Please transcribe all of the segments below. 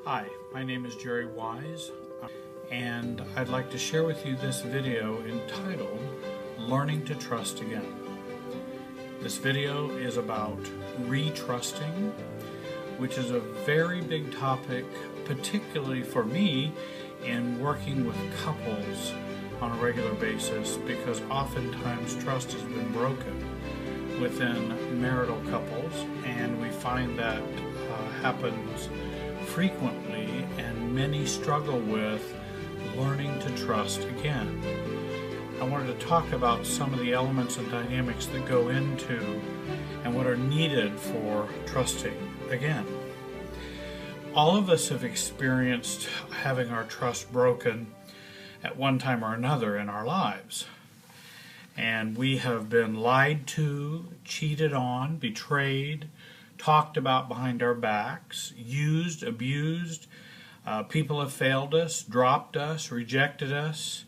Hi, my name is Jerry Wise, and I'd like to share with you this video entitled Learning to Trust Again. This video is about retrusting, which is a very big topic, particularly for me in working with couples on a regular basis, because oftentimes trust has been broken within marital couples, and we find that happens frequently, and many struggle with learning to trust again. I wanted to talk about some of the elements and dynamics that go into and what are needed for trusting again. All of us have experienced having our trust broken at one time or another in our lives. And we have been lied to, cheated on, betrayed, talked about behind our backs, used, abused. People have failed us, dropped us, rejected us.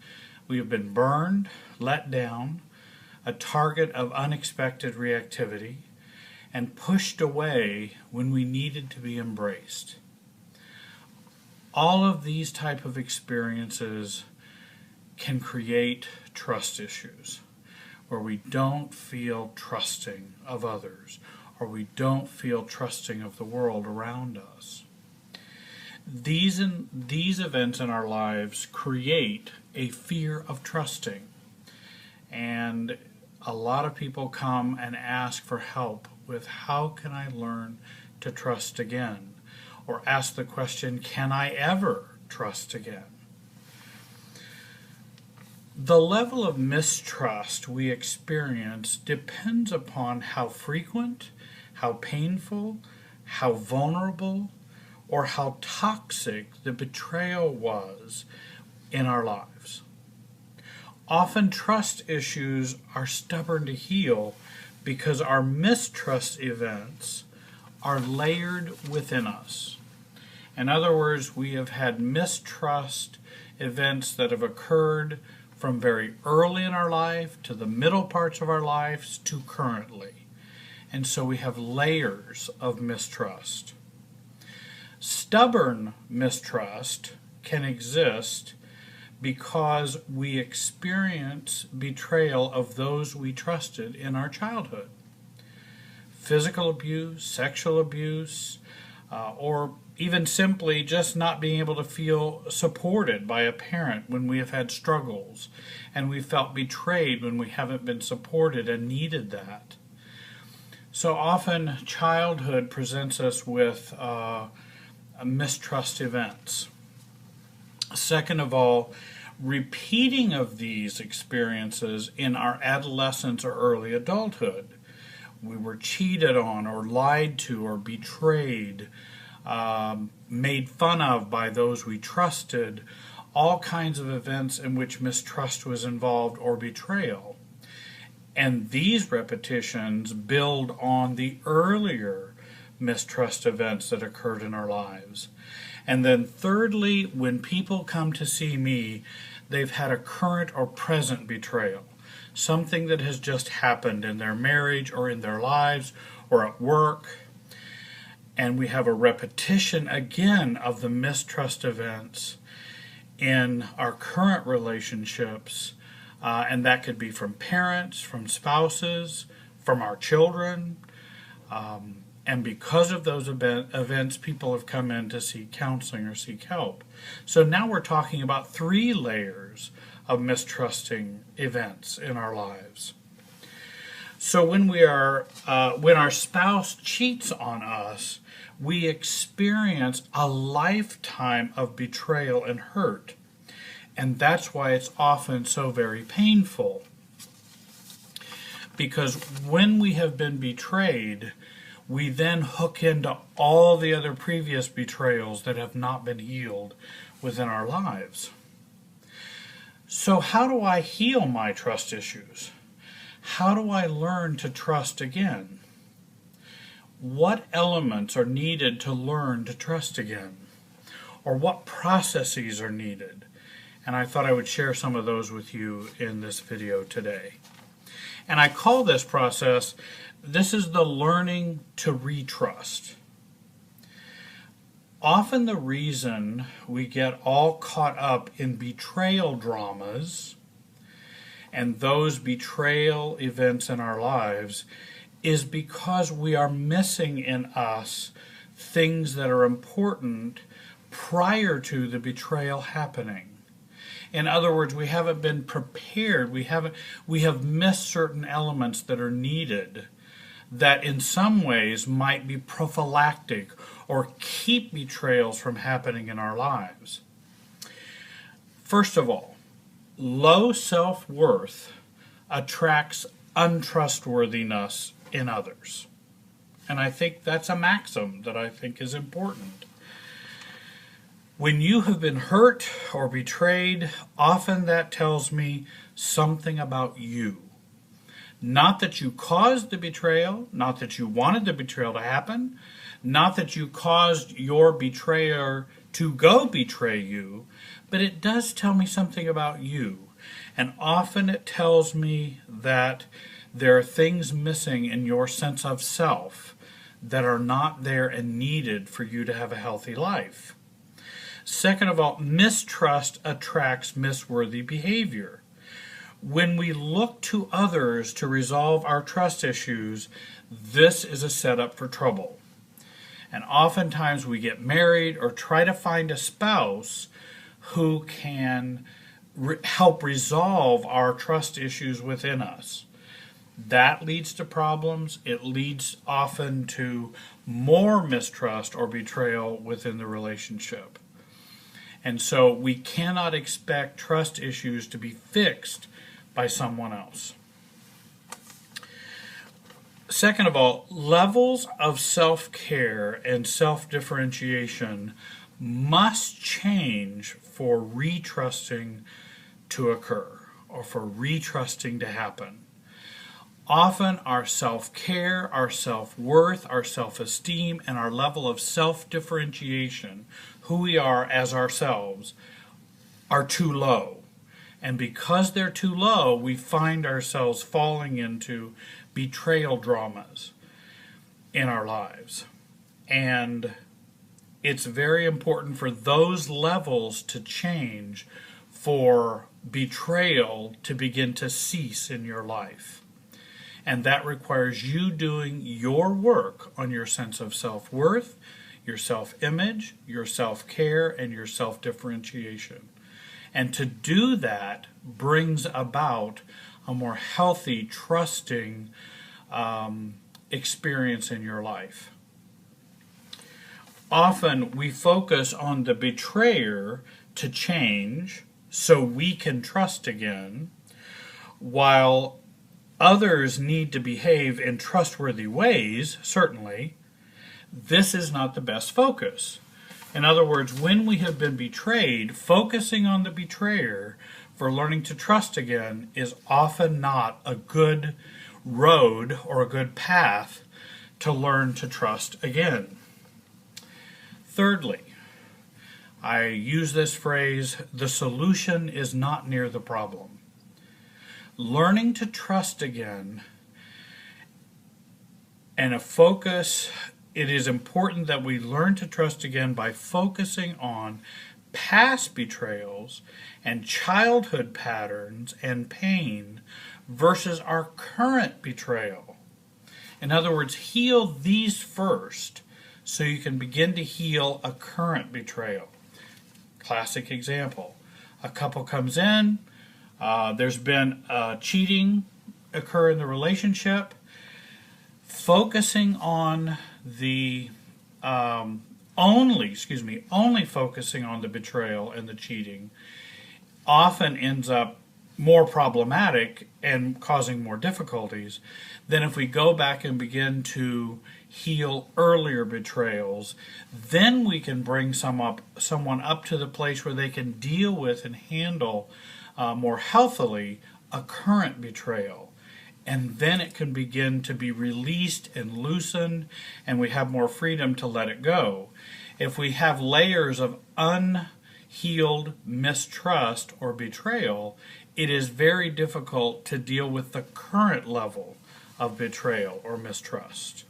We have been burned, let down, a target of unexpected reactivity, and pushed away when we needed to be embraced. All of these type of experiences can create trust issues, where we don't feel trusting of others, or we don't feel trusting of the world around us. These events in our lives create a fear of trusting, and a lot of people come and ask for help with how can I learn to trust again, or ask the question, can I ever trust again? The level of mistrust we experience depends upon how frequent, how painful, how vulnerable, or how toxic the betrayal was in our lives. Often trust issues are stubborn to heal because our mistrust events are layered within us. In other words, we have had mistrust events that have occurred from very early in our life to the middle parts of our lives to currently. And so we have layers of mistrust. Stubborn mistrust can exist because we experience betrayal of those we trusted in our childhood. Physical abuse, sexual abuse, or even simply just not being able to feel supported by a parent when we have had struggles, and we felt betrayed when we haven't been supported and needed that. So often childhood presents us with mistrust events. Second of all, repeating of these experiences in our adolescence or early adulthood. We were cheated on or lied to or betrayed, made fun of by those we trusted, all kinds of events in which mistrust was involved or betrayal. And these repetitions build on the earlier mistrust events that occurred in our lives. And then thirdly, when people come to see me, they've had a current or present betrayal, something that has just happened in their marriage or in their lives or at work. And we have a repetition again of the mistrust events in our current relationships, and that could be from parents, from spouses, from our children. And because of those events, people have come in to seek counseling or seek help. So now we're talking about 3 layers of mistrusting events in our lives. So when when our spouse cheats on us, we experience a lifetime of betrayal and hurt. And that's why it's often so very painful. Because when we have been betrayed, we then hook into all the other previous betrayals that have not been healed within our lives. So how do I heal my trust issues? How do I learn to trust again? What elements are needed to learn to trust again? Or what processes are needed? And I thought I would share some of those with you in this video today. And I call this process, this is the learning to retrust. often the reason we get all caught up in betrayal dramas and those betrayal events in our lives is because we are missing in us things that are important prior to the betrayal happening. In other words, we haven't been prepared. We have missed certain elements that are needed that in some ways might be prophylactic or keep betrayals from happening in our lives. First of all, low self-worth attracts untrustworthiness in others. And I think that's a maxim that I think is important. When you have been hurt or betrayed, often that tells me something about you. Not that you caused the betrayal, not that you wanted the betrayal to happen, not that you caused your betrayer to go betray you, but it does tell me something about you. And often it tells me that there are things missing in your sense of self that are not there and needed for you to have a healthy life. Second of all, mistrust attracts misworthy behavior. When we look to others to resolve our trust issues, this is a setup for trouble. And oftentimes we get married or try to find a spouse who can help resolve our trust issues within us. That leads to problems. It leads often to more mistrust or betrayal within the relationship. And so we cannot expect trust issues to be fixed by someone else. Second of all, levels of self-care and self-differentiation must change for retrusting to occur or for retrusting to happen. Often our self-care, our self-worth, our self-esteem, and our level of self-differentiation, who we are as ourselves, are too low. And because they're too low, we find ourselves falling into betrayal dramas in our lives. And it's very important for those levels to change for betrayal to begin to cease in your life. And that requires you doing your work on your sense of self-worth, your self-image, your self-care, and your self-differentiation. And to do that brings about a more healthy, trusting experience in your life. Often we focus on the betrayer to change so we can trust again, while others need to behave in trustworthy ways, certainly. This is not the best focus. In other words, when we have been betrayed, focusing on the betrayer for learning to trust again is often not a good road or a good path to learn to trust again. Thirdly, I use this phrase, the solution is not near the problem. Learning to trust again and a focus, it is important that we learn to trust again by focusing on past betrayals and childhood patterns and pain versus our current betrayal. In other words, heal these first so you can begin to heal a current betrayal. Classic example. A couple comes in, there's been cheating occur in the relationship. Focusing on the only focusing on the betrayal and the cheating often ends up more problematic and causing more difficulties than if we go back and begin to heal earlier betrayals. Then we can bring someone up to the place where they can deal with and handle more healthily a current betrayal. And then it can begin to be released and loosened, and we have more freedom to let it go. If we have layers of unhealed mistrust or betrayal, it is very difficult to deal with the current level of betrayal or mistrust.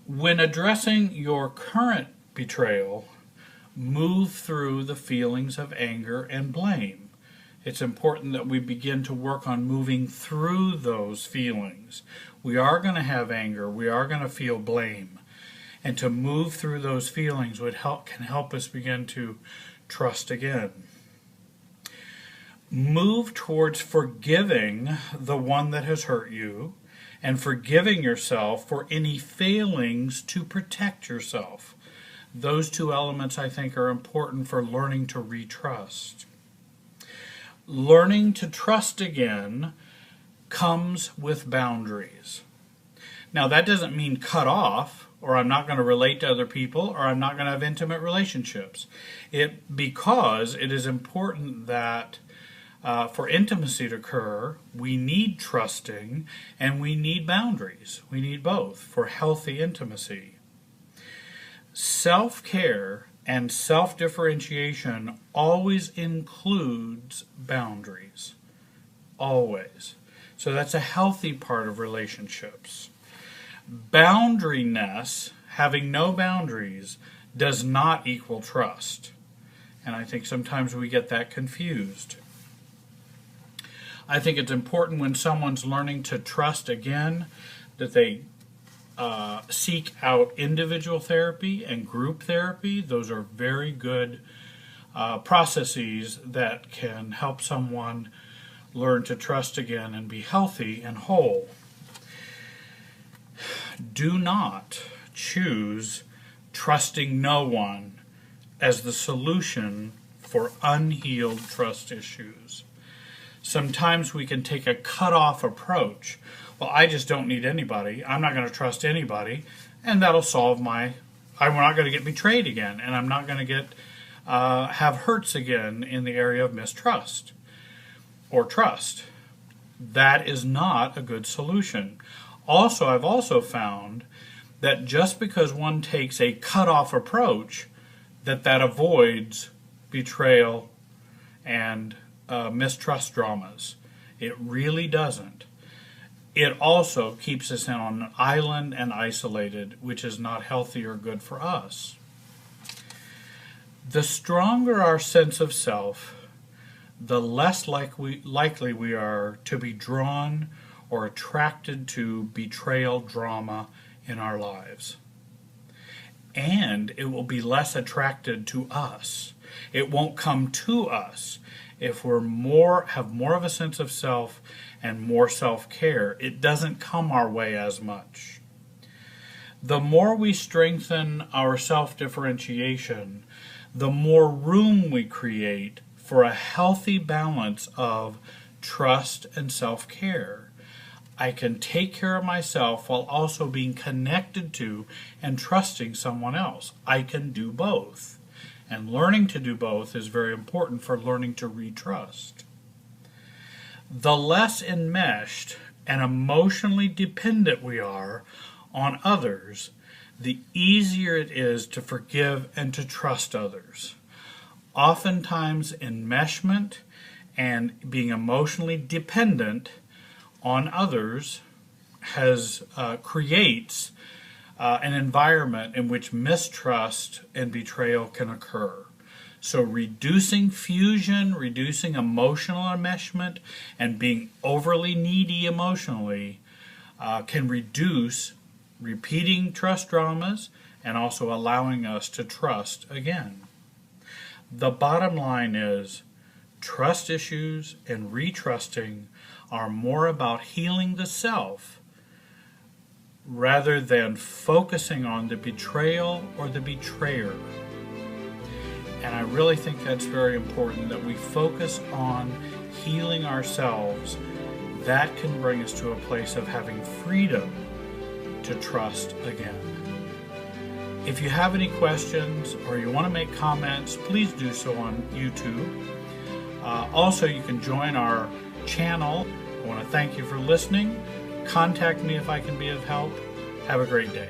When addressing your current betrayal, move through the feelings of anger and blame. It's important that we begin to work on moving through those feelings. We are going to have anger. We are going to feel blame. And to move through those feelings can help us begin to trust again. Move towards forgiving the one that has hurt you and forgiving yourself for any failings to protect yourself. Those two elements, I think, are important for learning to retrust. Learning to trust again comes with boundaries. Now, that doesn't mean cut off, or I'm not going to relate to other people, or I'm not going to have intimate relationships. Because it is important that for intimacy to occur, we need trusting and we need boundaries. We need both for healthy intimacy. Self-care and self-differentiation always includes boundaries. Always. So that's a healthy part of relationships. Boundaryness, having no boundaries, does not equal trust. And I think sometimes we get that confused. I think it's important when someone's learning to trust again that they seek out individual therapy and group therapy. Those are very good processes that can help someone learn to trust again and be healthy and whole. Do not choose trusting no one as the solution for unhealed trust issues. Sometimes we can take a cut-off approach. Well, I just don't need anybody. I'm not going to trust anybody, and that'll solve I'm not going to get betrayed again, and I'm not going to get have hurts again in the area of mistrust or trust. That is not a good solution. Also, I've also found that just because one takes a cut-off approach, that avoids betrayal and mistrust dramas. It really doesn't. It also keeps us on an island and isolated, which is not healthy or good for us. The stronger our sense of self, the less likely we are to be drawn or attracted to betrayal drama in our lives. And it will be less attracted to us. It won't come to us. If we're have more of a sense of self and more self-care, it doesn't come our way as much. The more we strengthen our self-differentiation, the more room we create for a healthy balance of trust and self-care. I can take care of myself while also being connected to and trusting someone else. I can do both. And learning to do both is very important for learning to retrust. The less enmeshed and emotionally dependent we are on others, the easier it is to forgive and to trust others. Oftentimes, enmeshment and being emotionally dependent on others creates an environment in which mistrust and betrayal can occur. So reducing fusion, reducing emotional enmeshment, and being overly needy emotionally can reduce repeating trust dramas and also allowing us to trust again. The bottom line is trust issues and retrusting are more about healing the self rather than focusing on the betrayal or the betrayer. And I really think that's very important that we focus on healing ourselves. That can bring us to a place of having freedom to trust again. If you have any questions or you want to make comments, please do so on YouTube. Also, you can join our channel. I want to thank you for listening. Contact me if I can be of help. Have a great day.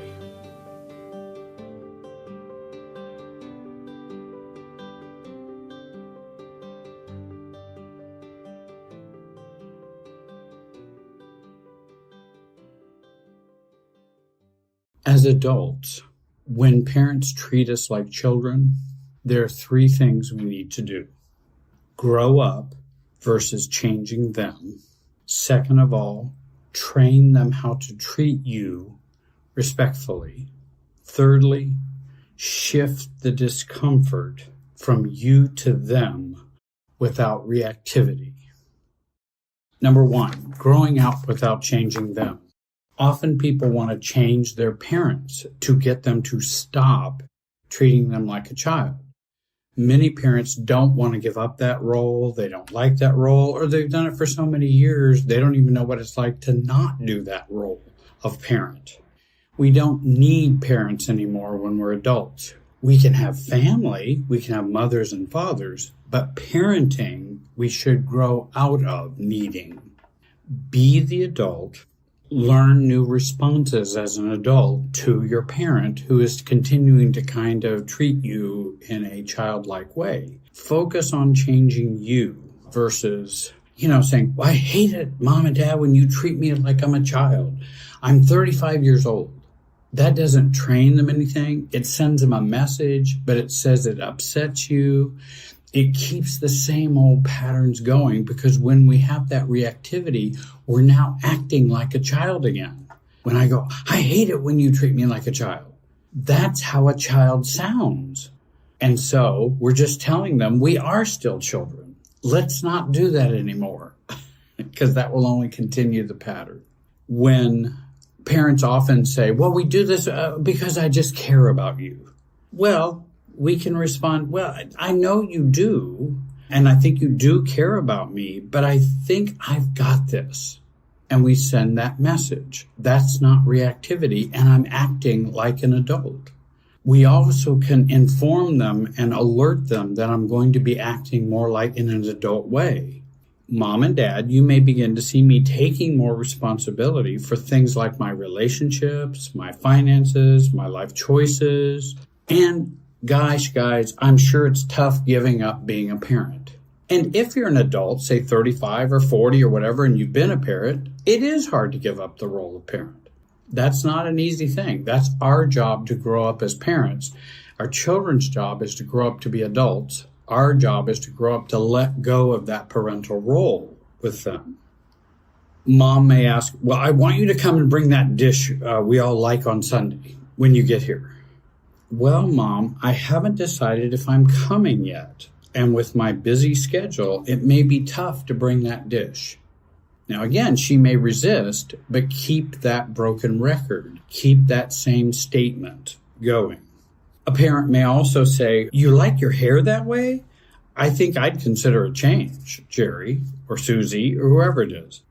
As adults, when parents treat us like children, there are three things we need to do. Grow up versus changing them. Second of all, train them how to treat you respectfully. Thirdly, shift the discomfort from you to them without reactivity. Number one, growing up without changing them. Often people want to change their parents to get them to stop treating them like a child. Many parents don't want to give up that role. They don't like that role, or they've done it for so many years, they don't even know what it's like to not do that role of parent. We don't need parents anymore when we're adults. We can have family, we can have mothers and fathers, but parenting we should grow out of needing. Be the adult. Learn new responses as an adult to your parent who is continuing to kind of treat you in a childlike way. Focus on changing you versus, saying, well, I hate it, Mom and Dad, when you treat me like I'm a child. I'm 35 years old. That doesn't train them anything. It sends them a message, but it says it upsets you. It keeps the same old patterns going because when we have that reactivity, we're now acting like a child again. When I go, I hate it when you treat me like a child. That's how a child sounds. And so we're just telling them we are still children. Let's not do that anymore because that will only continue the pattern. When parents often say, well, we do this because I just care about you. Well, we can respond, well, I know you do, and I think you do care about me, but I think I've got this. And we send that message. That's not reactivity, and I'm acting like an adult. We also can inform them and alert them that I'm going to be acting more like in an adult way. Mom and Dad, you may begin to see me taking more responsibility for things like my relationships, my finances, my life choices, and gosh, guys, I'm sure it's tough giving up being a parent. And if you're an adult, say 35 or 40 or whatever, and you've been a parent, it is hard to give up the role of parent. That's not an easy thing. That's our job to grow up as parents. Our children's job is to grow up to be adults. Our job is to grow up to let go of that parental role with them. Mom may ask, well, I want you to come and bring that dish we all like on Sunday when you get here. Well, Mom, I haven't decided if I'm coming yet. And with my busy schedule, it may be tough to bring that dish. Now, again, she may resist, but keep that broken record. Keep that same statement going. A parent may also say, you like your hair that way? I think I'd consider a change, Jerry or Susie or whoever it is.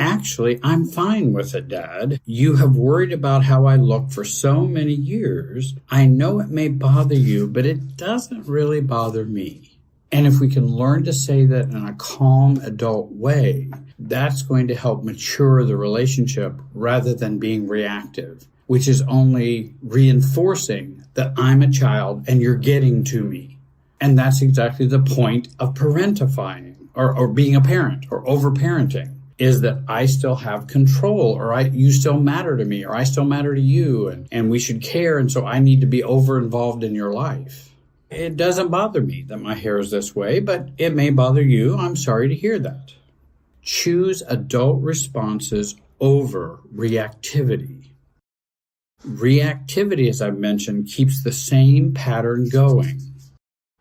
Actually, I'm fine with it, Dad. You have worried about how I look for so many years. I know it may bother you, but it doesn't really bother me. And if we can learn to say that in a calm adult way, that's going to help mature the relationship rather than being reactive, which is only reinforcing that I'm a child and you're getting to me. And that's exactly the point of parentifying or being a parent or overparenting. Is that I still have control, or you still matter to me, or I still matter to you, and we should care, and so I need to be over-involved in your life. It doesn't bother me that my hair is this way, but it may bother you. I'm sorry to hear that. Choose adult responses over reactivity. Reactivity, as I've mentioned, keeps the same pattern going.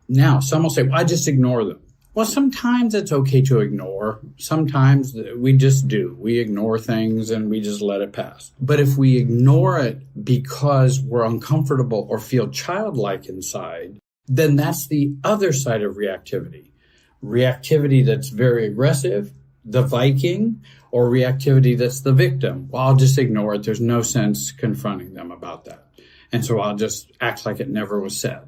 Now, some will say, well, I just ignore them. Well, sometimes it's okay to ignore. Sometimes we just do. We ignore things and we just let it pass. But if we ignore it because we're uncomfortable or feel childlike inside, then that's the other side of reactivity. Reactivity that's very aggressive, the Viking, or reactivity that's the victim. Well, I'll just ignore it. There's no sense confronting them about that. And so I'll just act like it never was said.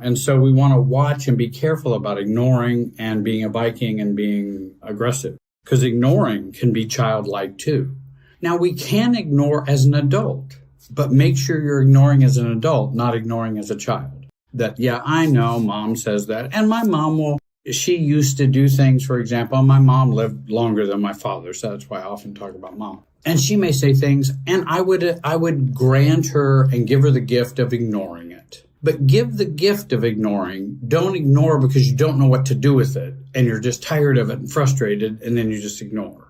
And so we want to watch and be careful about ignoring and being a Viking and being aggressive, because ignoring can be childlike too. Now, we can ignore as an adult, but make sure you're ignoring as an adult, not ignoring as a child. That, yeah, I know Mom says that, and my mom she used to do things, for example, my mom lived longer than my father, so that's why I often talk about Mom. And she may say things, and I would grant her and give her the gift of ignoring it. But give the gift of ignoring. Don't ignore because you don't know what to do with it, and you're just tired of it and frustrated, and then you just ignore.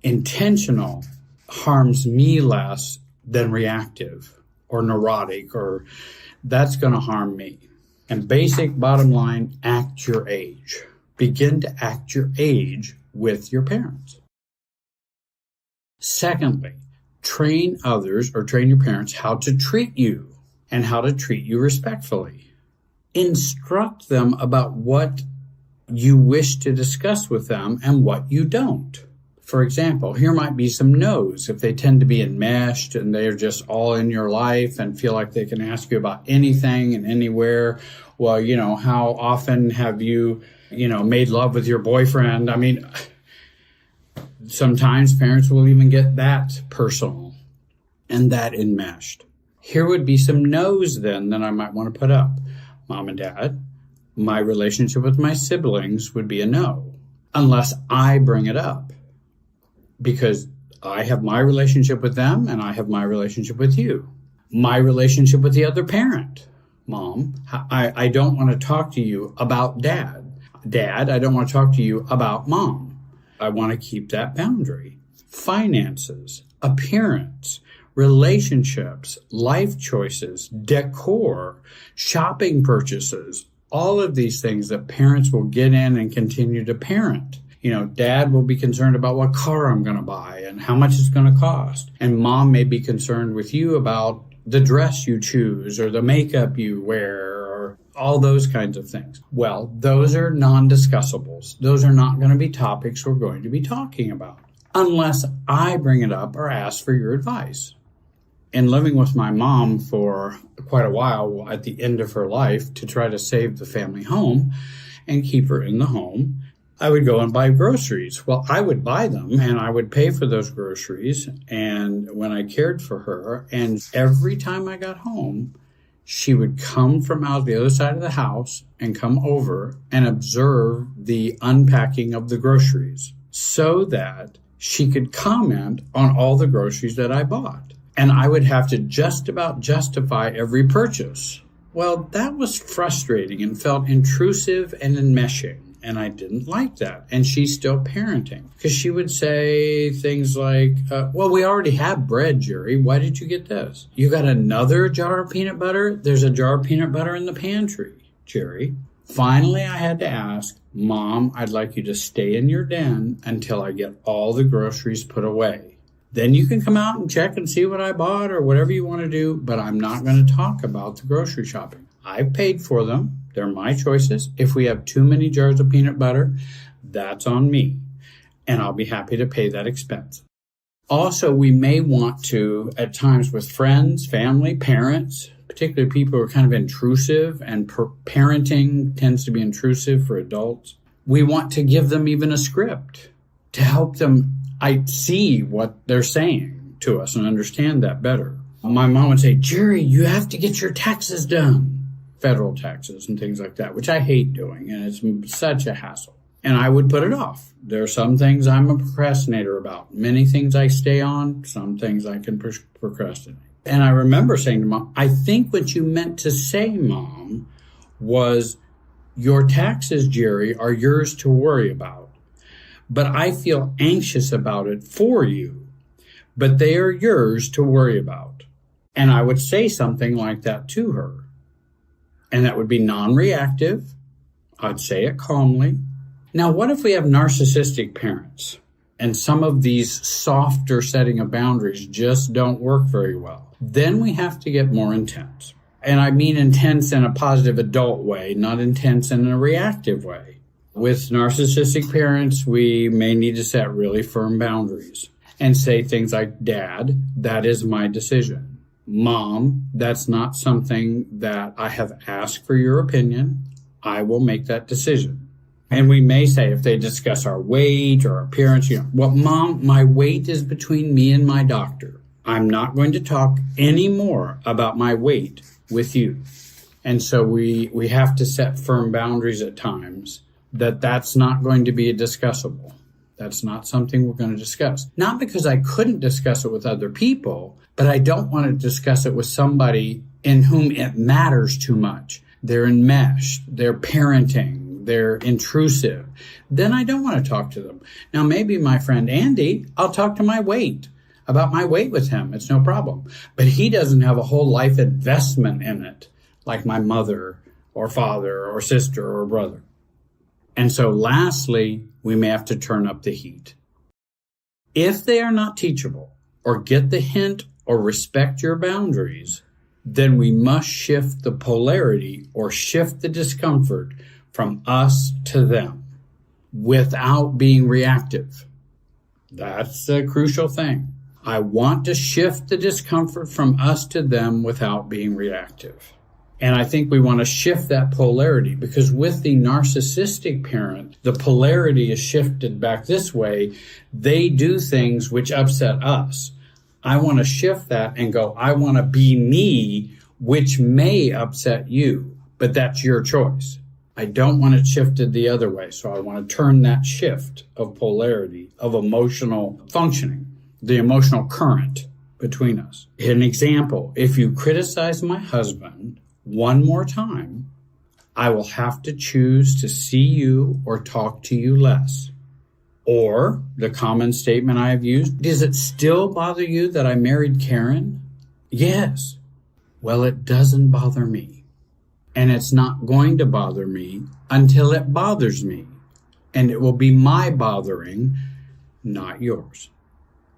Intentional harms me less than reactive or neurotic, or that's going to harm me. And basic bottom line, act your age. Begin to act your age with your parents. Secondly, train others or train your parents how to treat you and how to treat you respectfully. Instruct them about what you wish to discuss with them and what you don't. For example, here might be some no's if they tend to be enmeshed and they're just all in your life and feel like they can ask you about anything and anywhere. Well, how often have you, made love with your boyfriend? I mean, sometimes parents will even get that personal and that enmeshed. Here would be some no's then that I might want to put up. Mom and Dad, my relationship with my siblings would be a no, unless I bring it up. Because I have my relationship with them and I have my relationship with you. My relationship with the other parent. Mom, I don't want to talk to you about Dad. Dad, I don't want to talk to you about Mom. I want to keep that boundary. Finances, appearance, relationships, life choices, decor, shopping purchases, all of these things that parents will get in and continue to parent. Dad will be concerned about what car I'm going to buy and how much it's going to cost. And Mom may be concerned with you about the dress you choose or the makeup you wear or all those kinds of things. Well, those are non-discussables. Those are not going to be topics we're going to be talking about unless I bring it up or ask for your advice. In living with my mom for quite a while at the end of her life to try to save the family home and keep her in the home, I would go and buy groceries. Well, I would buy them and I would pay for those groceries. And when I cared for her, and every time I got home, she would come from out the other side of the house and come over and observe the unpacking of the groceries so that she could comment on all the groceries that I bought. And I would have to just about justify every purchase. Well, that was frustrating and felt intrusive and enmeshing. And I didn't like that. And she's still parenting because she would say things like, well, we already have bread, Jerry. Why did you get this? You got another jar of peanut butter? There's a jar of peanut butter in the pantry, Jerry. Finally, I had to ask, Mom, I'd like you to stay in your den until I get all the groceries put away. Then you can come out and check and see what I bought or whatever you want to do, but I'm not going to talk about the grocery shopping. I've paid for them. They're my choices. If we have too many jars of peanut butter, that's on me, and I'll be happy to pay that expense. Also, we may want to, at times with friends, family, parents, particularly people who are kind of intrusive, and parenting tends to be intrusive for adults, we want to give them even a script to help them see what they're saying to us and understand that better. My mom would say, Jerry, you have to get your taxes done. Federal taxes and things like that, which I hate doing, and it's such a hassle. And I would put it off. There are some things I'm a procrastinator about. Many things I stay on, some things I can procrastinate. And I remember saying to Mom, I think what you meant to say, Mom, was your taxes, Jerry, are yours to worry about. But I feel anxious about it for you. But they are yours to worry about. And I would say something like that to her. And that would be non-reactive. I'd say it calmly. Now, what if we have narcissistic parents and some of these softer setting of boundaries just don't work very well? Then we have to get more intense. And I mean intense in a positive adult way, not intense in a reactive way. With narcissistic parents, we may need to set really firm boundaries and say things like, Dad, that is my decision. Mom, that's not something that I have asked for your opinion. I will make that decision. And we may say, if they discuss our weight or appearance, well, Mom, my weight is between me and my doctor. I'm not going to talk any more about my weight with you. And so we have to set firm boundaries at times that's not going to be discussable. That's not something we're going to discuss. Not because I couldn't discuss it with other people, but I don't want to discuss it with somebody in whom it matters too much. They're enmeshed, they're parenting, they're intrusive. Then I don't want to talk to them. Now, maybe my friend Andy, I'll talk to about my weight with him. It's no problem. But he doesn't have a whole life investment in it, like my mother or father or sister or brother. And so lastly, we may have to turn up the heat. If they are not teachable or get the hint or respect your boundaries, then we must shift the polarity or shift the discomfort from us to them without being reactive. That's the crucial thing. I want to shift the discomfort from us to them without being reactive. And I think we want to shift that polarity, because with the narcissistic parent, the polarity is shifted back this way. They do things which upset us. I want to shift that and go, I want to be me, which may upset you, but that's your choice. I don't want it shifted the other way. So I want to turn that shift of polarity, of emotional functioning, the emotional current between us. An example, if you criticize my husband one more time, I will have to choose to see you or talk to you less. Or the common statement I have used, does it still bother you that I married Karen? Yes. Well, it doesn't bother me. And it's not going to bother me until it bothers me. And it will be my bothering, not yours.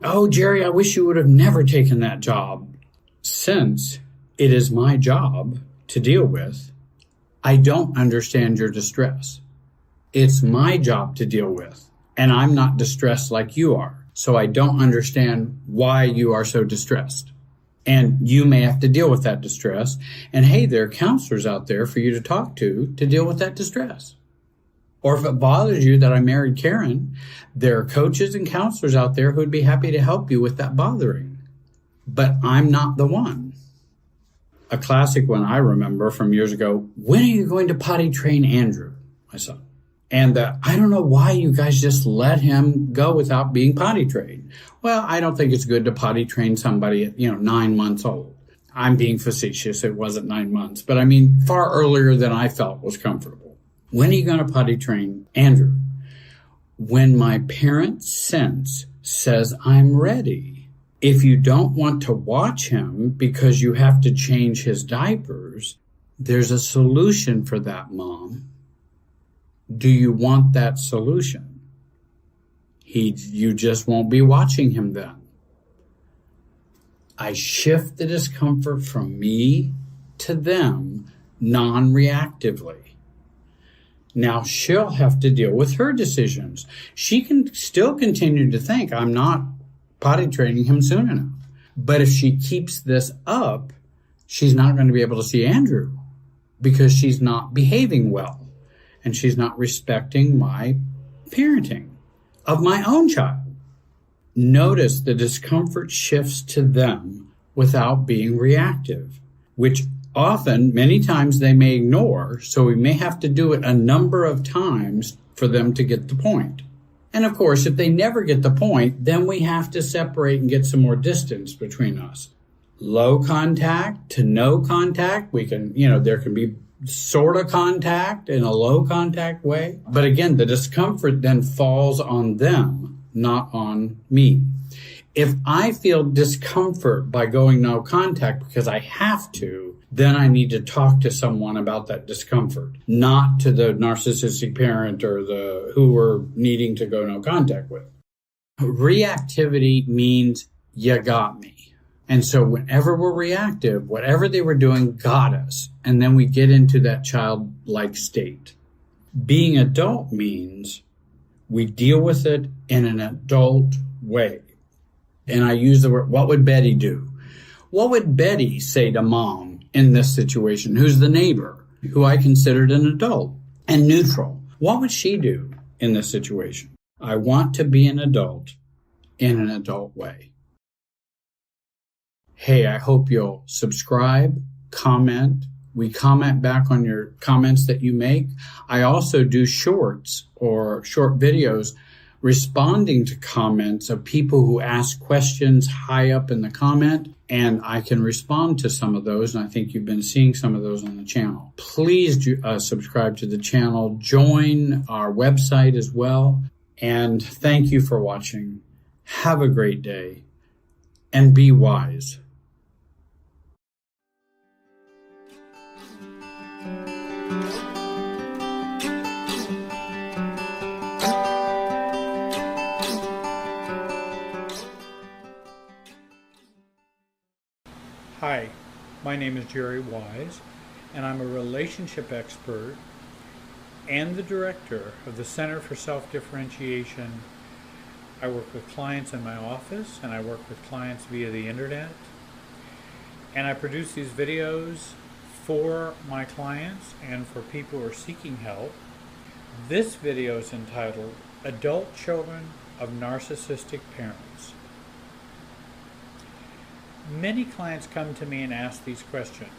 Oh, Jerry, I wish you would have never taken that job. Since it is my job to deal with, I don't understand your distress. It's my job to deal with, and I'm not distressed like you are. So I don't understand why you are so distressed. And you may have to deal with that distress. And hey, there are counselors out there for you to talk to deal with that distress. Or if it bothers you that I married Karen, there are coaches and counselors out there who would be happy to help you with that bothering. But I'm not the one. A classic one I remember from years ago, when are you going to potty train Andrew, my son? And I don't know why you guys just let him go without being potty trained. Well, I don't think it's good to potty train somebody at, 9 months old. I'm being facetious. It wasn't 9 months, but I mean far earlier than I felt was comfortable. When are you going to potty train Andrew? When my parent sense says I'm ready. If you don't want to watch him because you have to change his diapers, there's a solution for that, Mom. Do you want that solution? You just won't be watching him then. I shift the discomfort from me to them non-reactively. Now she'll have to deal with her decisions. She can still continue to think I'm not potty training him soon enough. But if she keeps this up, she's not going to be able to see Andrew because she's not behaving well and she's not respecting my parenting of my own child. Notice the discomfort shifts to them without being reactive, which often, many times they may ignore, so we may have to do it a number of times for them to get the point. And of course, if they never get the point, then we have to separate and get some more distance between us. Low contact to no contact. We can, there can be sort of contact in a low contact way. But again, the discomfort then falls on them, not on me. If I feel discomfort by going no contact because I have to, then I need to talk to someone about that discomfort, not to the narcissistic parent or who we're needing to go no contact with. Reactivity means you got me. And so whenever we're reactive, whatever they were doing got us. And then we get into that childlike state. Being adult means we deal with it in an adult way. And I use the word, what would Betty do? What would Betty say to Mom in this situation, who's the neighbor, who I considered an adult and neutral? What would she do in this situation? I want to be an adult in an adult way. Hey, I hope you'll subscribe, comment. We comment back on your comments that you make. I also do shorts or short videos responding to comments of people who ask questions high up in the comment, and I can respond to some of those, and I think you've been seeing some of those on the channel. Please subscribe to the channel, join our website as well, and thank you for watching. Have a great day, and be wise. Hi, my name is Jerry Wise, and I'm a relationship expert and the director of the Center for Self-Differentiation. I work with clients in my office, and I work with clients via the internet, and I produce these videos for my clients and for people who are seeking help. This video is entitled Adult Children of Narcissistic Parents. Many clients come to me and ask these questions,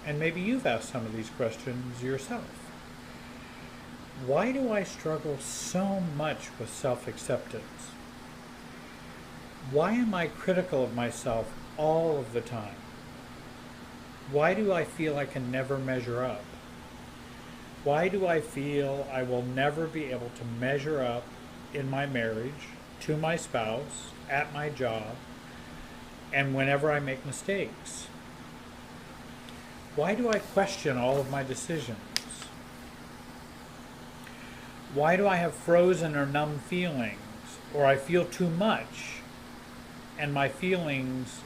and maybe you've asked some of these questions yourself. Why do I struggle so much with self-acceptance? Why am I critical of myself all of the time? Why do I feel I can never measure up? Why do I feel I will never be able to measure up in my marriage, to my spouse, at my job, and whenever I make mistakes? Why do I question all of my decisions? Why do I have frozen or numb feelings, or I feel too much, and my feelings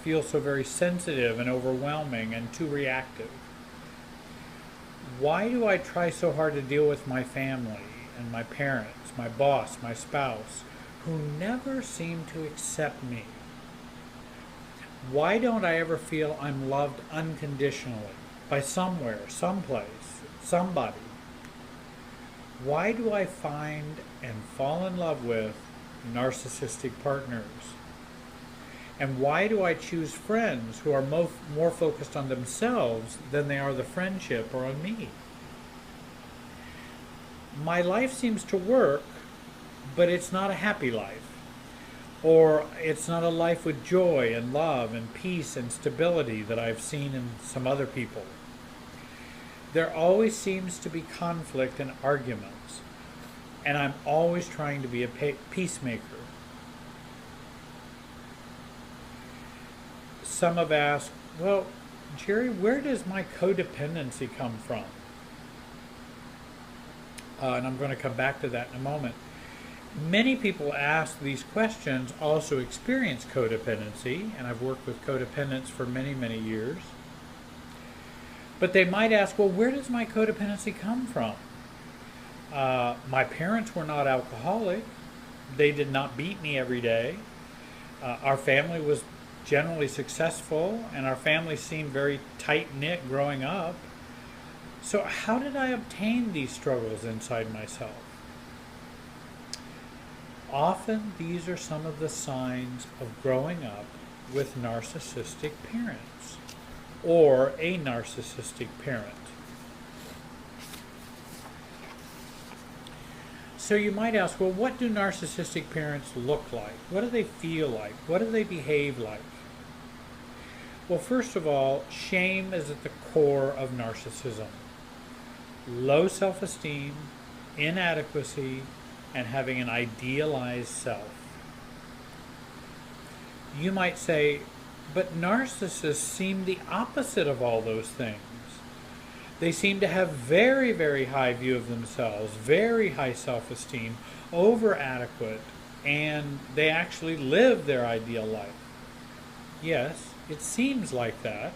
feel so very sensitive and overwhelming and too reactive? Why do I try so hard to deal with my family and my parents, my boss, my spouse, who never seem to accept me? Why don't I ever feel I'm loved unconditionally by somewhere, someplace, somebody? Why do I find and fall in love with narcissistic partners? And why do I choose friends who are more focused on themselves than they are the friendship or on me? My life seems to work, but it's not a happy life. Or it's not a life with joy and love and peace and stability that I've seen in some other people. There always seems to be conflict and arguments, and I'm always trying to be a peacemaker. Some have asked, well, Jerry, where does my codependency come from? And I'm going to come back to that in a moment. Many people ask these questions also experience codependency, and I've worked with codependents for many, many years. But they might ask, well, where does my codependency come from? My parents were not alcoholic. They did not beat me every day. Our family was generally successful, and our family seemed very tight-knit growing up. So how did I obtain these struggles inside myself? Often these are some of the signs of growing up with narcissistic parents or a narcissistic parent. So you might ask, well, what do narcissistic parents look like? What do they feel like? What do they behave like? Well, first of all, shame is at the core of narcissism. Low self-esteem, inadequacy, and having an idealized self. You might say, but narcissists seem the opposite of all those things. They seem to have very, very high view of themselves, very high self-esteem, over-adequate, and they actually live their ideal life. Yes, it seems like that.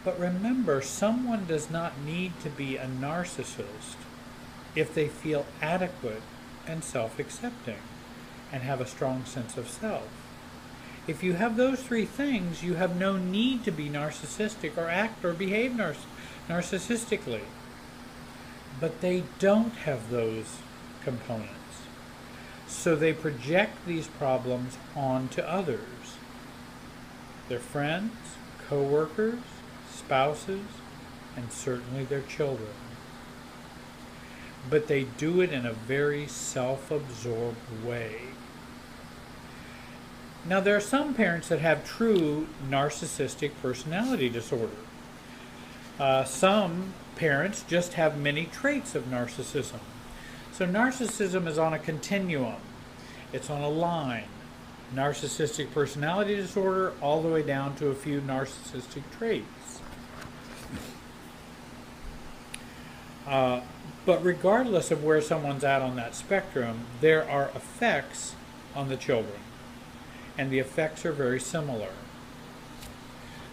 But remember, someone does not need to be a narcissist if they feel adequate and self-accepting and have a strong sense of self. If you have those three things, you have no need to be narcissistic or act or behave narcissistically. But they don't have those components. So they project these problems onto others. Their friends, co-workers, spouses, and certainly their children. but they do it in a very self-absorbed way. Now, there are some parents that have true narcissistic personality disorder. Some parents just have many traits of narcissism. So narcissism is on a continuum. It's on a line. Narcissistic personality disorder all the way down to a few narcissistic traits. But regardless of where someone's at on that spectrum, there are effects on the children. And the effects are very similar.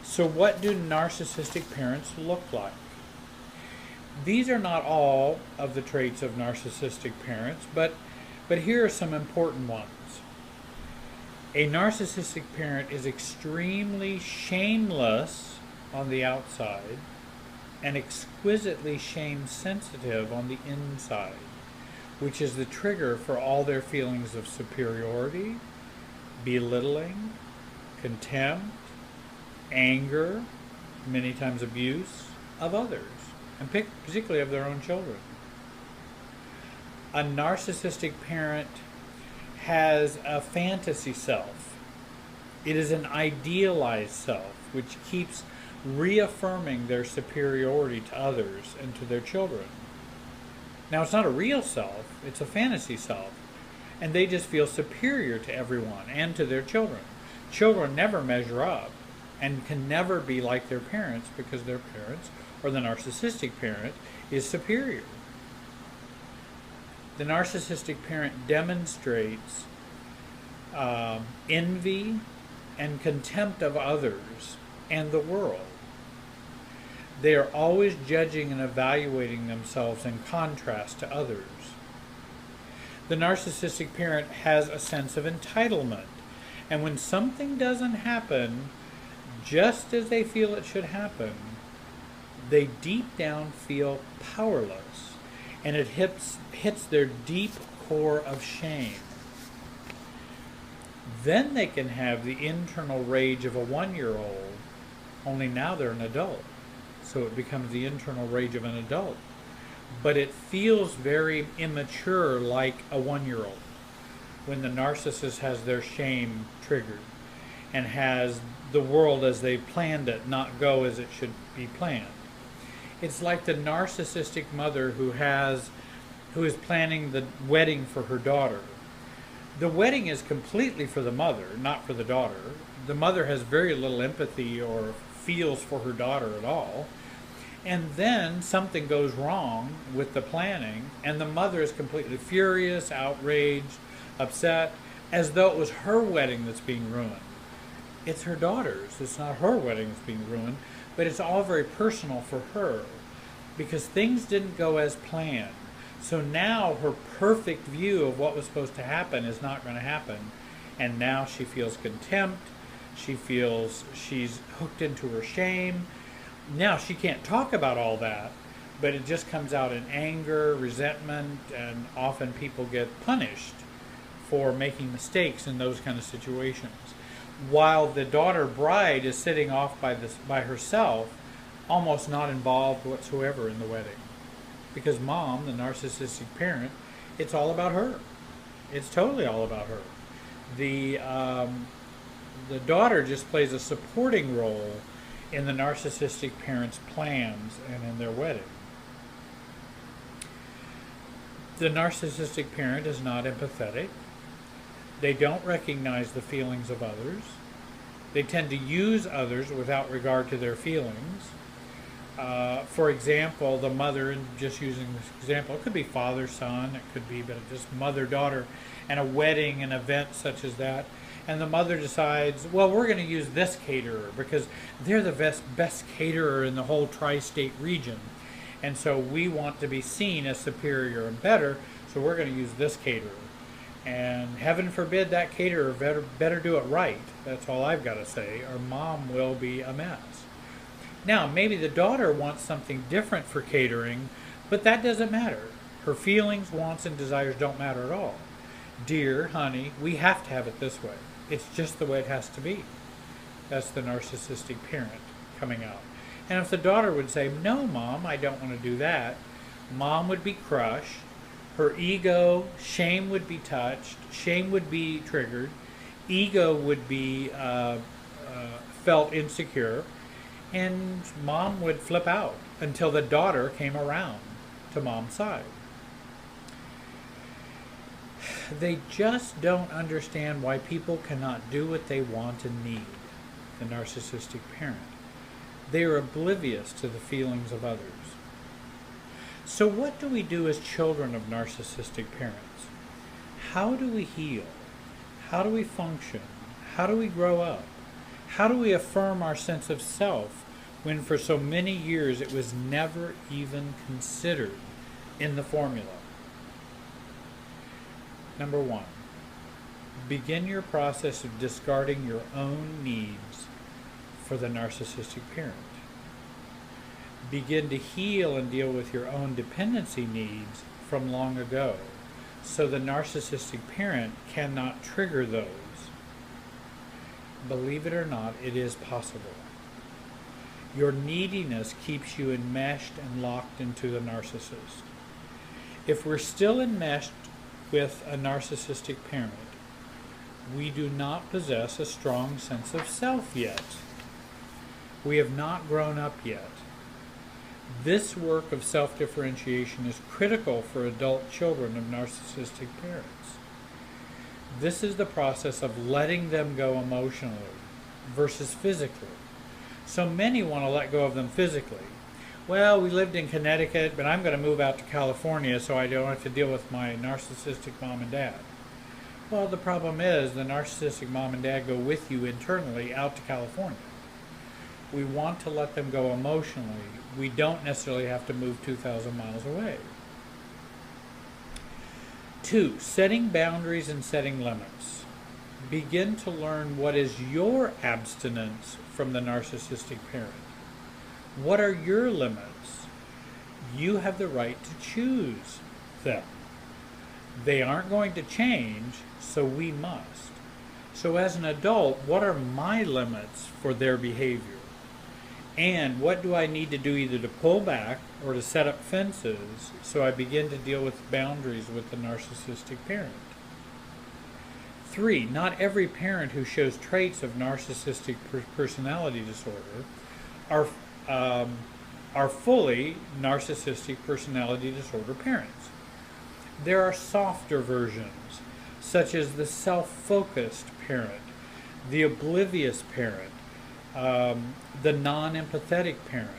So what do narcissistic parents look like? These are not all of the traits of narcissistic parents, but here are some important ones. A narcissistic parent is extremely shameless on the outside and exquisitely shame-sensitive on the inside, which is the trigger for all their feelings of superiority, belittling, contempt, anger, many times abuse of others, and particularly of their own children. A narcissistic parent has a fantasy self. It is an idealized self, which keeps reaffirming their superiority to others and to their children. Now, it's not a real self, it's a fantasy self, and they just feel superior to everyone and to their children. Children never measure up and can never be like their parents because their parents, or the narcissistic parent, is superior. The narcissistic parent demonstrates envy and contempt of others and the world. They are always judging and evaluating themselves in contrast to others. The narcissistic parent has a sense of entitlement, and when something doesn't happen just as they feel it should happen, they deep down feel powerless, and it hits their deep core of shame. Then they can have the internal rage of a 1-year-old, only now they're an adult. So it becomes the internal rage of an adult. But it feels very immature, like a 1-year-old, when the narcissist has their shame triggered and has the world as they planned it not go as it should be planned. It's like the narcissistic mother who is planning the wedding for her daughter. The wedding is completely for the mother, not for the daughter. The mother has very little empathy or feels for her daughter at all. And then something goes wrong with the planning, and the mother is completely furious, outraged, upset, as though it was her wedding that's being ruined. It's her daughter's. It's not her wedding that's being ruined, but it's all very personal for her because things didn't go as planned. So now her perfect view of what was supposed to happen is not going to happen, and now she feels contempt. She feels she's hooked into her shame. Now she can't talk about all that, but it just comes out in anger, resentment, and often people get punished for making mistakes in those kind of situations. While the daughter bride is sitting off by herself, almost not involved whatsoever in the wedding. Because mom, the narcissistic parent, it's all about her. It's totally all about her. The daughter just plays a supporting role in the narcissistic parent's plans and in their wedding. The narcissistic parent is not empathetic. They don't recognize the feelings of others. They tend to use others without regard to their feelings. For example, the mother, and just using this example, it could be father, son, it could be but just mother, daughter, and a wedding, an event such as that. And the mother decides, well, we're going to use this caterer because they're the best caterer in the whole tri-state region. And so we want to be seen as superior and better, so we're going to use this caterer. And heaven forbid that caterer better do it right. That's all I've got to say, or mom will be a mess. Now, maybe the daughter wants something different for catering, but that doesn't matter. Her feelings, wants, and desires don't matter at all. Dear, honey, we have to have it this way. It's just the way it has to be. That's the narcissistic parent coming out. And if the daughter would say, no, mom, I don't want to do that, Mom would be crushed. Her ego, shame would be touched. Shame would be triggered. Ego would be felt insecure. And mom would flip out until the daughter came around to mom's side. They just don't understand why people cannot do what they want and need, the narcissistic parent. They are oblivious to the feelings of others. So what do we do as children of narcissistic parents? How do we heal? How do we function? How do we grow up? How do we affirm our sense of self when for so many years it was never even considered in the formula? Number 1, begin your process of discarding your own needs for the narcissistic parent. Begin to heal and deal with your own dependency needs from long ago, so the narcissistic parent cannot trigger those. Believe it or not, it is possible. Your neediness keeps you enmeshed and locked into the narcissist. If we're still enmeshed with a narcissistic parent, we do not possess a strong sense of self yet. We have not grown up yet. This work of self-differentiation is critical for adult children of narcissistic parents. This is the process of letting them go emotionally versus physically. So many want to let go of them physically. Well, we lived in Connecticut, but I'm going to move out to California so I don't have to deal with my narcissistic mom and dad. Well, the problem is the narcissistic mom and dad go with you internally out to California. We want to let them go emotionally. We don't necessarily have to move 2,000 miles away. 2, setting boundaries and setting limits. Begin to learn what is your abstinence from the narcissistic parent. What are your limits? You have the right to choose them. They aren't going to change, so we must. So as an adult, what are my limits for their behavior? And what do I need to do either to pull back or to set up fences so I begin to deal with boundaries with the narcissistic parent? 3, not every parent who shows traits of narcissistic personality disorder are fully narcissistic personality disorder parents. There are softer versions, such as the self-focused parent, the oblivious parent, the non-empathetic parent,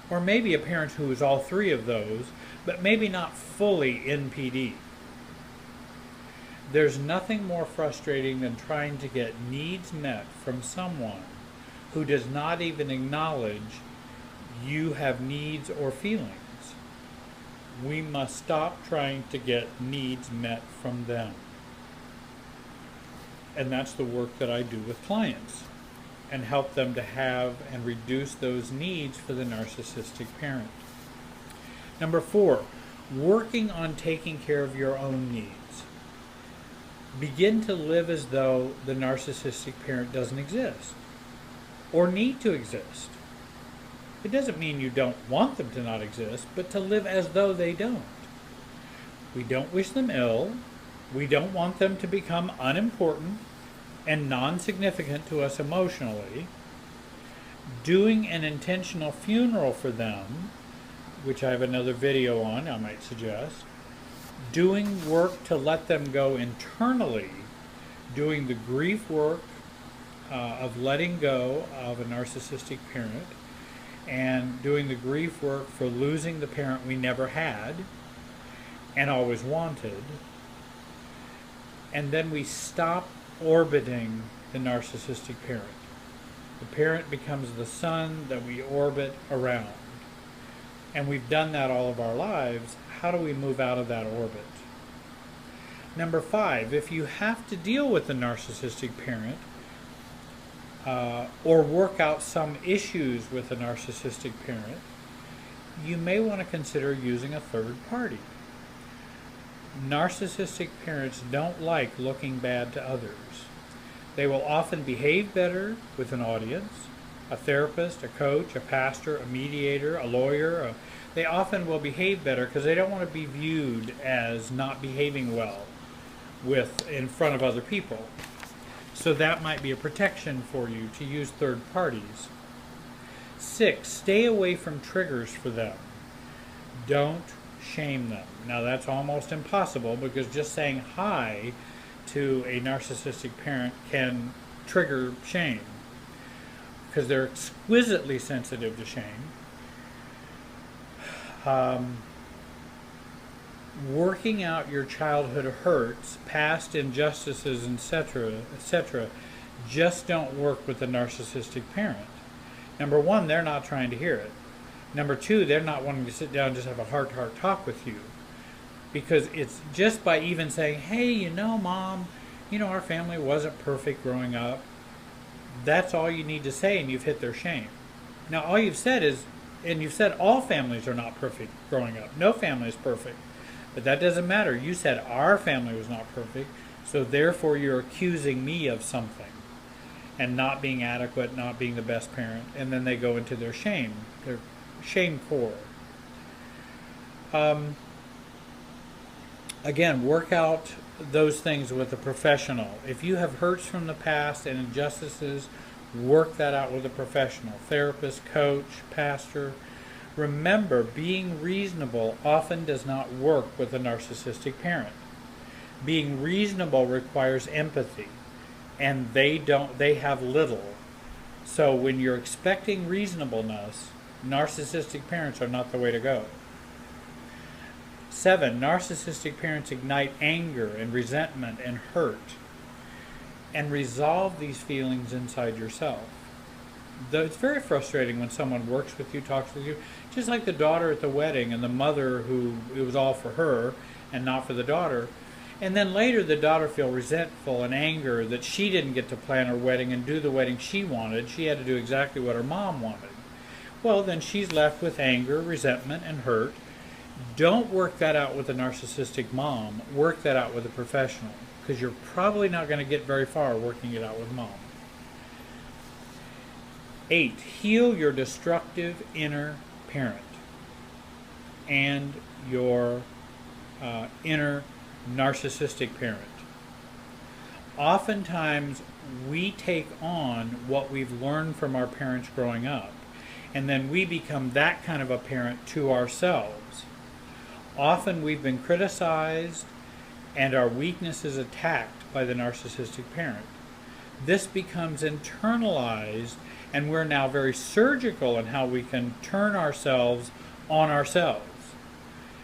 or maybe a parent who is all 3 of those, but maybe not fully NPD. There's nothing more frustrating than trying to get needs met from someone who does not even acknowledge you have needs or feelings. We must stop trying to get needs met from them. And that's the work that I do with clients, and help them to have and reduce those needs for the narcissistic parent. Number 4, working on taking care of your own needs. Begin to live as though the narcissistic parent doesn't exist or need to exist. It doesn't mean you don't want them to not exist, but to live as though they don't. We don't wish them ill. We don't want them to become unimportant and non-significant to us emotionally. Doing an intentional funeral for them, which I have another video on, I might suggest. Doing work to let them go internally, doing the grief work of letting go of a narcissistic parent, and doing the grief work for losing the parent we never had and always wanted. And then we stop orbiting the narcissistic parent. The parent becomes the sun that we orbit around. And we've done that all of our lives. How do we move out of that orbit? Number 5, if you have to deal with the narcissistic parent or work out some issues with a narcissistic parent, you may want to consider using a third party. Narcissistic parents don't like looking bad to others. They will often behave better with an audience, a therapist, a coach, a pastor, a mediator, a lawyer. they often will behave better because they don't want to be viewed as not behaving well in front of other people. So that might be a protection for you to use third parties. 6, stay away from triggers for them. Don't shame them. Now that's almost impossible because just saying hi to a narcissistic parent can trigger shame because they're exquisitely sensitive to shame. Working out your childhood hurts, past injustices, etc., just don't work with a narcissistic parent. Number one, they're not trying to hear it. Number two, they're not wanting to sit down and just have a heart-to-heart talk with you. Because it's just by even saying, hey, Mom, our family wasn't perfect growing up. That's all you need to say, and you've hit their shame. Now, all you've said is, and you've said all families are not perfect growing up. No family is perfect. But that doesn't matter. You said our family was not perfect, so therefore you're accusing me of something and not being adequate, not being the best parent, and then they go into their shame core. Again, work out those things with a professional. If you have hurts from the past and injustices, work that out with a professional, therapist, coach, pastor. Remember, being reasonable often does not work with a narcissistic parent. Being reasonable requires empathy, and they have little. So when you're expecting reasonableness, narcissistic parents are not the way to go. 7, narcissistic parents ignite anger and resentment and hurt, and resolve these feelings inside yourself. It's very frustrating when someone works with you, talks with you, just like the daughter at the wedding and the mother who it was all for her and not for the daughter. And then later the daughter feels resentful and anger that she didn't get to plan her wedding and do the wedding she wanted. She had to do exactly what her mom wanted. Well, then she's left with anger, resentment, and hurt. Don't work that out with a narcissistic mom. Work that out with a professional, because you're probably not going to get very far working it out with mom. 8, heal your destructive inner parent and your inner narcissistic parent. Oftentimes we take on what we've learned from our parents growing up, and then we become that kind of a parent to ourselves. Often we've been criticized and our weakness is attacked by the narcissistic parent. This becomes internalized, and we're now very surgical in how we can turn ourselves on ourselves.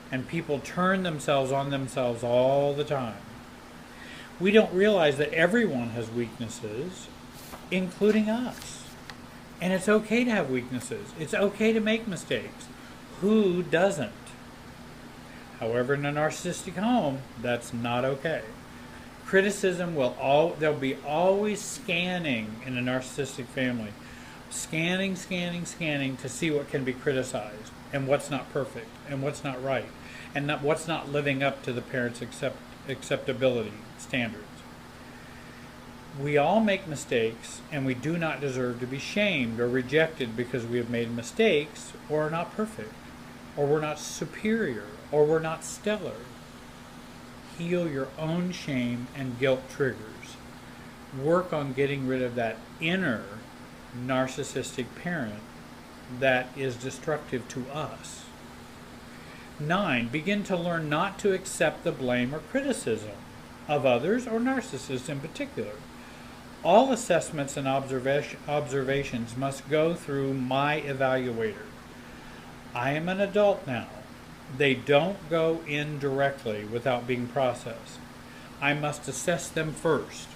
And people turn themselves on themselves all the time. We don't realize that everyone has weaknesses, including us. And it's okay to have weaknesses. It's okay to make mistakes. Who doesn't? However, in a narcissistic home, that's not okay. Criticism there'll be always scanning in a narcissistic family. Scanning to see what can be criticized and what's not perfect and what's not right and what's not living up to the parents' acceptability standards. We all make mistakes, and we do not deserve to be shamed or rejected because we have made mistakes or are not perfect, or we're not superior, or we're not stellar. Heal your own shame and guilt triggers. Work on getting rid of that inner narcissistic parent that is destructive to us. 9, begin to learn not to accept the blame or criticism of others or narcissists in particular. All assessments and observations must go through my evaluator. I am an adult now. They don't go in directly without being processed. I must assess them first.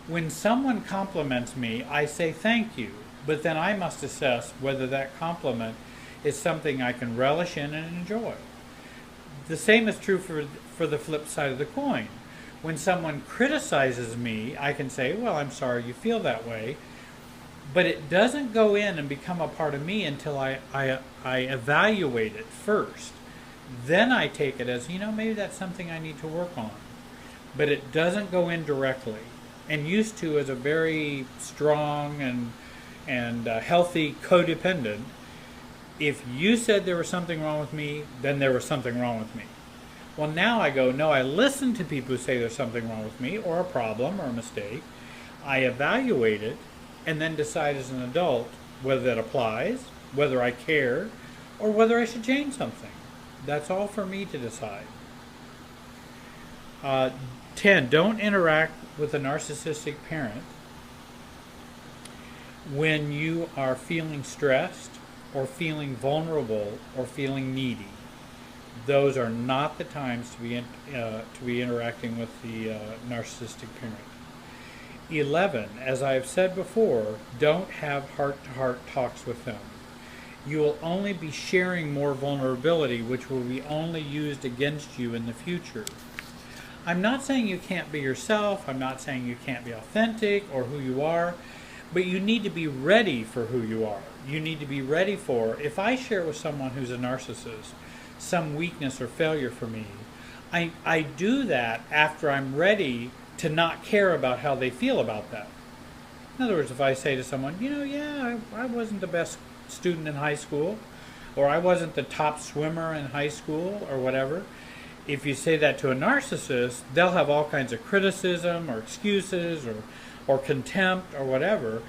When someone compliments me, I say thank you, but then I must assess whether that compliment is something I can relish in and enjoy. The same is true for the flip side of the coin. When someone criticizes me, I can say, well, I'm sorry you feel that way, but it doesn't go in and become a part of me until I evaluate it first. Then I take it as, maybe that's something I need to work on. But it doesn't go in directly. And used to, as a very strong and healthy codependent, if you said there was something wrong with me, then there was something wrong with me. Well, now I go, no, I listen to people who say there's something wrong with me, or a problem, or a mistake. I evaluate it, and then decide as an adult whether that applies, whether I care, or whether I should change something. That's all for me to decide. 10, don't interact with a narcissistic parent when you are feeling stressed, or feeling vulnerable, or feeling needy. Those are not the times to be interacting with the narcissistic parent. 11, as I have said before, don't have heart-to-heart talks with them. You will only be sharing more vulnerability, which will be only used against you in the future. I'm not saying you can't be yourself. I'm not saying you can't be authentic or who you are, but you need to be ready for who you are. You need to be ready for, if I share with someone who's a narcissist some weakness or failure for me, I do that after I'm ready to not care about how they feel about that. In other words, if I say to someone, I wasn't the best student in high school, or I wasn't the top swimmer in high school, or whatever, if you say that to a narcissist, they'll have all kinds of criticism or excuses or contempt or whatever.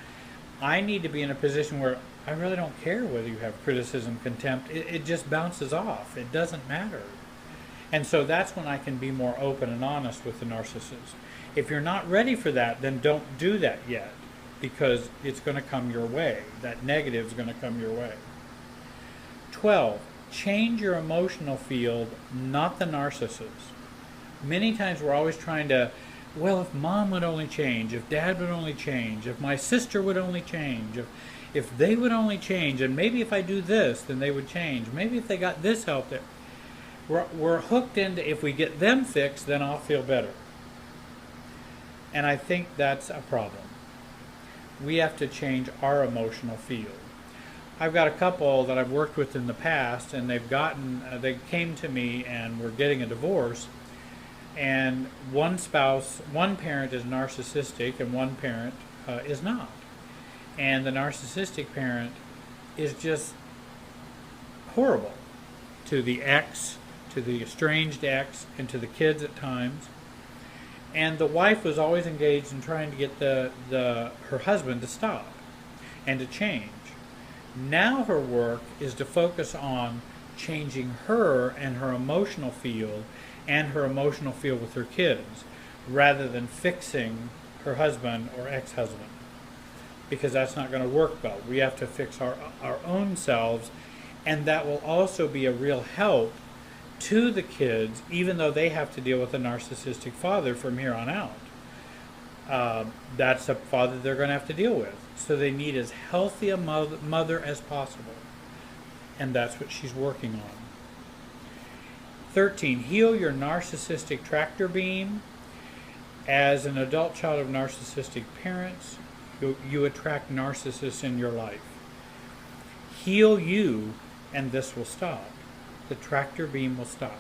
I need to be in a position where I really don't care whether you have criticism, contempt. It just bounces off. It doesn't matter. And so that's when I can be more open and honest with the narcissist. If you're not ready for that, then don't do that yet, because it's going to come your way. That negative is going to come your way. 12, change your emotional field, not the narcissist. Many times we're always trying to, well, if mom would only change, if dad would only change, if my sister would only change, if they would only change, and maybe if I do this, then they would change. Maybe if they got this help there. We're hooked into, if we get them fixed, then I'll feel better. And I think that's a problem. We have to change our emotional field. I've got a couple that I've worked with in the past, and they came to me and were getting a divorce, and one parent is narcissistic and one parent is not. And the narcissistic parent is just horrible to the ex, to the estranged ex, and to the kids at times. And the wife was always engaged in trying to get her husband to stop and to change. Now her work is to focus on changing her and her emotional field and her emotional field with her kids, rather than fixing her husband or ex-husband, because that's not going to work well. We have to fix our own selves, and that will also be a real help to the kids, even though they have to deal with a narcissistic father from here on out. That's a father they're going to have to deal with. So they need as healthy a mother as possible. And that's what she's working on. 13, heal your narcissistic tractor beam. As an adult child of narcissistic parents, you attract narcissists in your life. Heal you, and this will stop. The tractor beam will stop.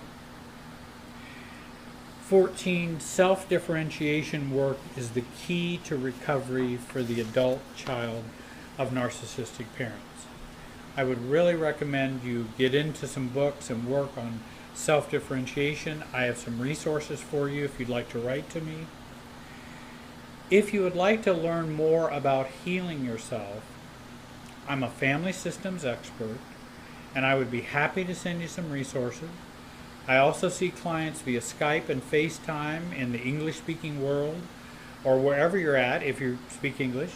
14, self-differentiation work is the key to recovery for the adult child of narcissistic parents. I would really recommend you get into some books and work on self-differentiation. I have some resources for you if you'd like to write to me. If you would like to learn more about healing yourself, I'm a family systems expert, and I would be happy to send you some resources. I also see clients via Skype and FaceTime in the English-speaking world, or wherever you're at if you speak English,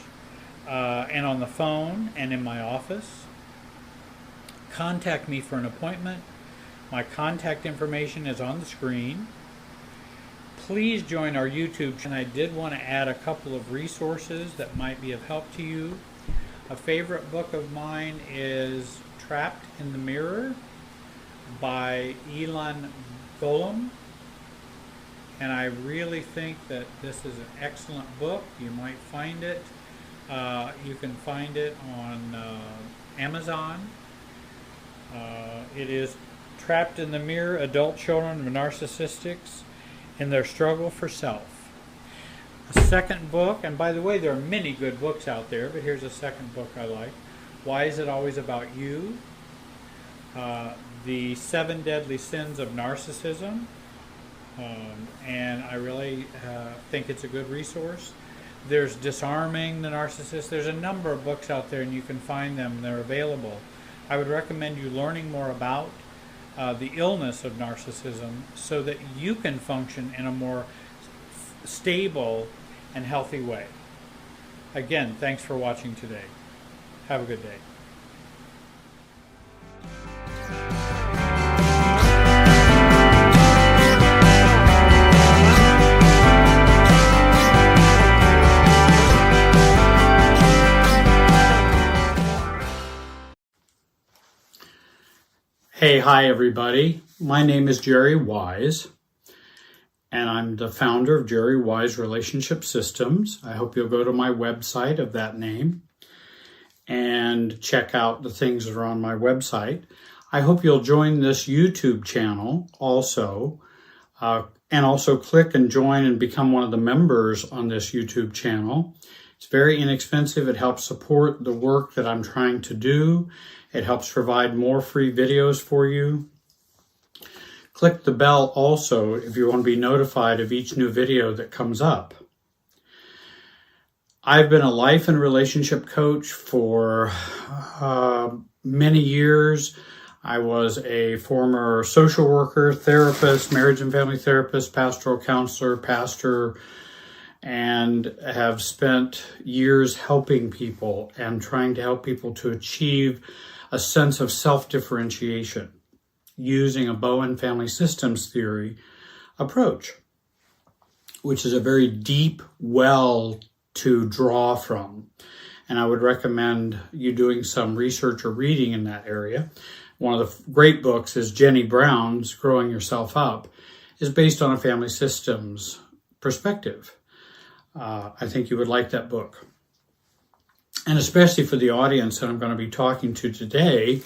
and on the phone and in my office. Contact me for an appointment. My contact information is on the screen. Please join our YouTube channel. I did want to add a couple of resources that might be of help to you. A favorite book of mine is Trapped in the Mirror by Elon Golem, and I really think that this is an excellent book. You might find it. You can find it on Amazon. It is Trapped in the Mirror: Adult Children of Narcissists in Their Struggle for Self. A second book, and by the way, there are many good books out there, but here's a second book I like. Why Is It Always About You? The 7 Deadly Sins of Narcissism, and I really think it's a good resource. There's Disarming the Narcissist. There's a number of books out there, and you can find them. They're available. I would recommend you learning more about the illness of narcissism so that you can function in a more stable and healthy way. Again, thanks for watching today. Have a good day. Hey, hi everybody. My name is Jerry Wise, and I'm the founder of Jerry Wise Relationship Systems. I hope you'll go to my website of that name and check out the things that are on my website. I hope you'll join this YouTube channel also, and also click and join and become one of the members on this YouTube channel. It's very inexpensive. It helps support the work that I'm trying to do. It helps provide more free videos for you. Click the bell also if you want to be notified of each new video that comes up. I've been a life and relationship coach for many years. I was a former social worker, therapist, marriage and family therapist, pastoral counselor, pastor, and have spent years helping people and trying to help people to achieve a sense of self-differentiation using a Bowen family systems theory approach, which is a very deep well to draw from. And I would recommend you doing some research or reading in that area. One of the great books is Jenny Brown's Growing Yourself Up, is based on a family systems perspective. I think you would like that book. And especially for the audience that I'm going to be talking to today,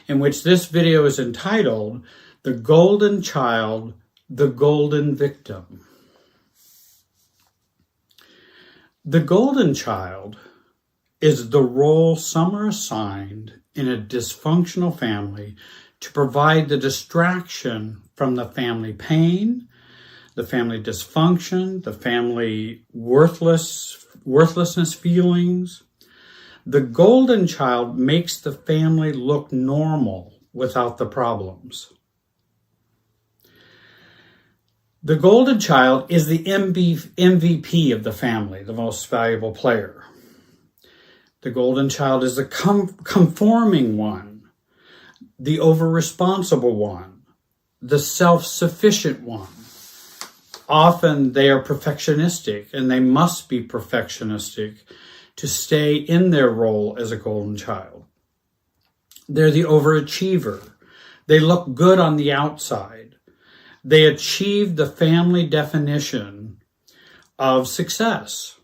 in which this video is entitled, The Golden Child, the Golden Victim. The golden child is the role some are assigned in a dysfunctional family to provide the distraction from the family pain, the family dysfunction, the family worthlessness feelings. The golden child makes the family look normal without the problems. The golden child is the MVP of the family, the most valuable player. The golden child is the conforming one, the over-responsible one, the self-sufficient one. Often they are perfectionistic, and they must be perfectionistic to stay in their role as a golden child. They're the overachiever. They look good on the outside. They achieve the family definition of success.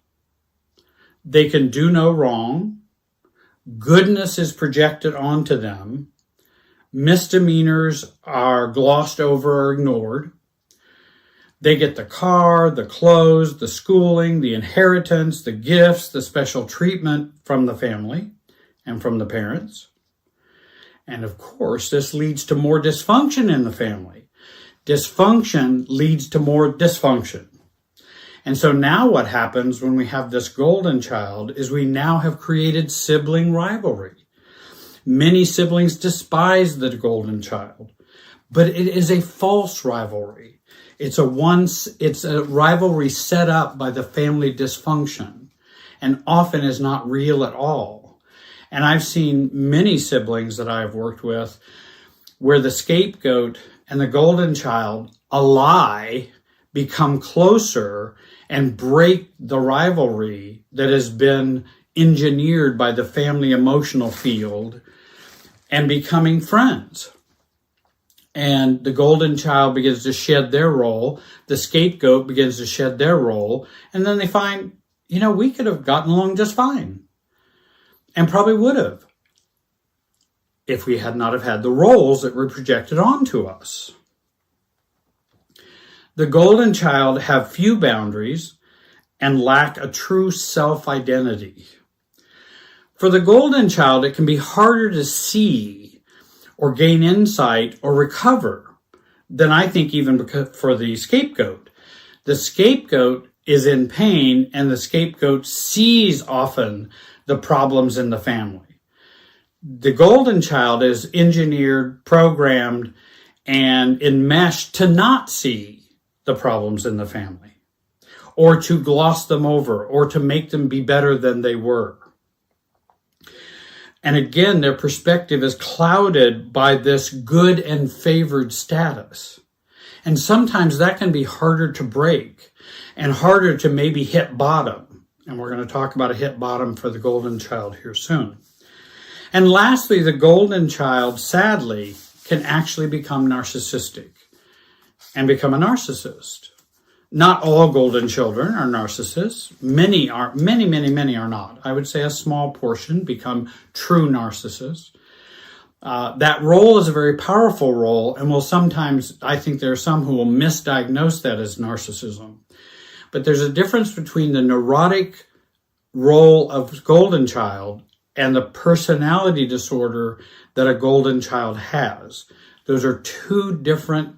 They can do no wrong. Goodness is projected onto them. Misdemeanors are glossed over or ignored. They get the car, the clothes, the schooling, the inheritance, the gifts, the special treatment from the family and from the parents. And of course, this leads to more dysfunction in the family. Dysfunction leads to more dysfunction. And so now what happens when we have this golden child is we now have created sibling rivalry. Many siblings despise the golden child, but it is a false rivalry. It's a rivalry set up by the family dysfunction and often is not real at all. And I've seen many siblings that I've worked with where the scapegoat and the golden child, a lie, become closer and break the rivalry that has been engineered by the family emotional field and becoming friends. And the golden child begins to shed their role. The scapegoat begins to shed their role. And then they find, we could have gotten along just fine. And probably would have if we had not have had the roles that were projected onto us. The golden child have few boundaries and lack a true self-identity. For the golden child, it can be harder to see or gain insight or recover than I think even for the scapegoat. The scapegoat is in pain, and the scapegoat sees often the problems in the family. The golden child is engineered, programmed, and enmeshed to not see the problems in the family, or to gloss them over, or to make them be better than they were. And again, their perspective is clouded by this good and favored status. And sometimes that can be harder to break and harder to maybe hit bottom. And we're going to talk about a hit bottom for the golden child here soon. And lastly, the golden child, sadly, can actually become narcissistic and become a narcissist. Not all golden children are narcissists. Many are not. I would say a small portion become true narcissists. That role is a very powerful role, and will sometimes, I think there are some who will misdiagnose that as narcissism. But there's a difference between the neurotic role of golden child and the personality disorder that a golden child has. Those are two different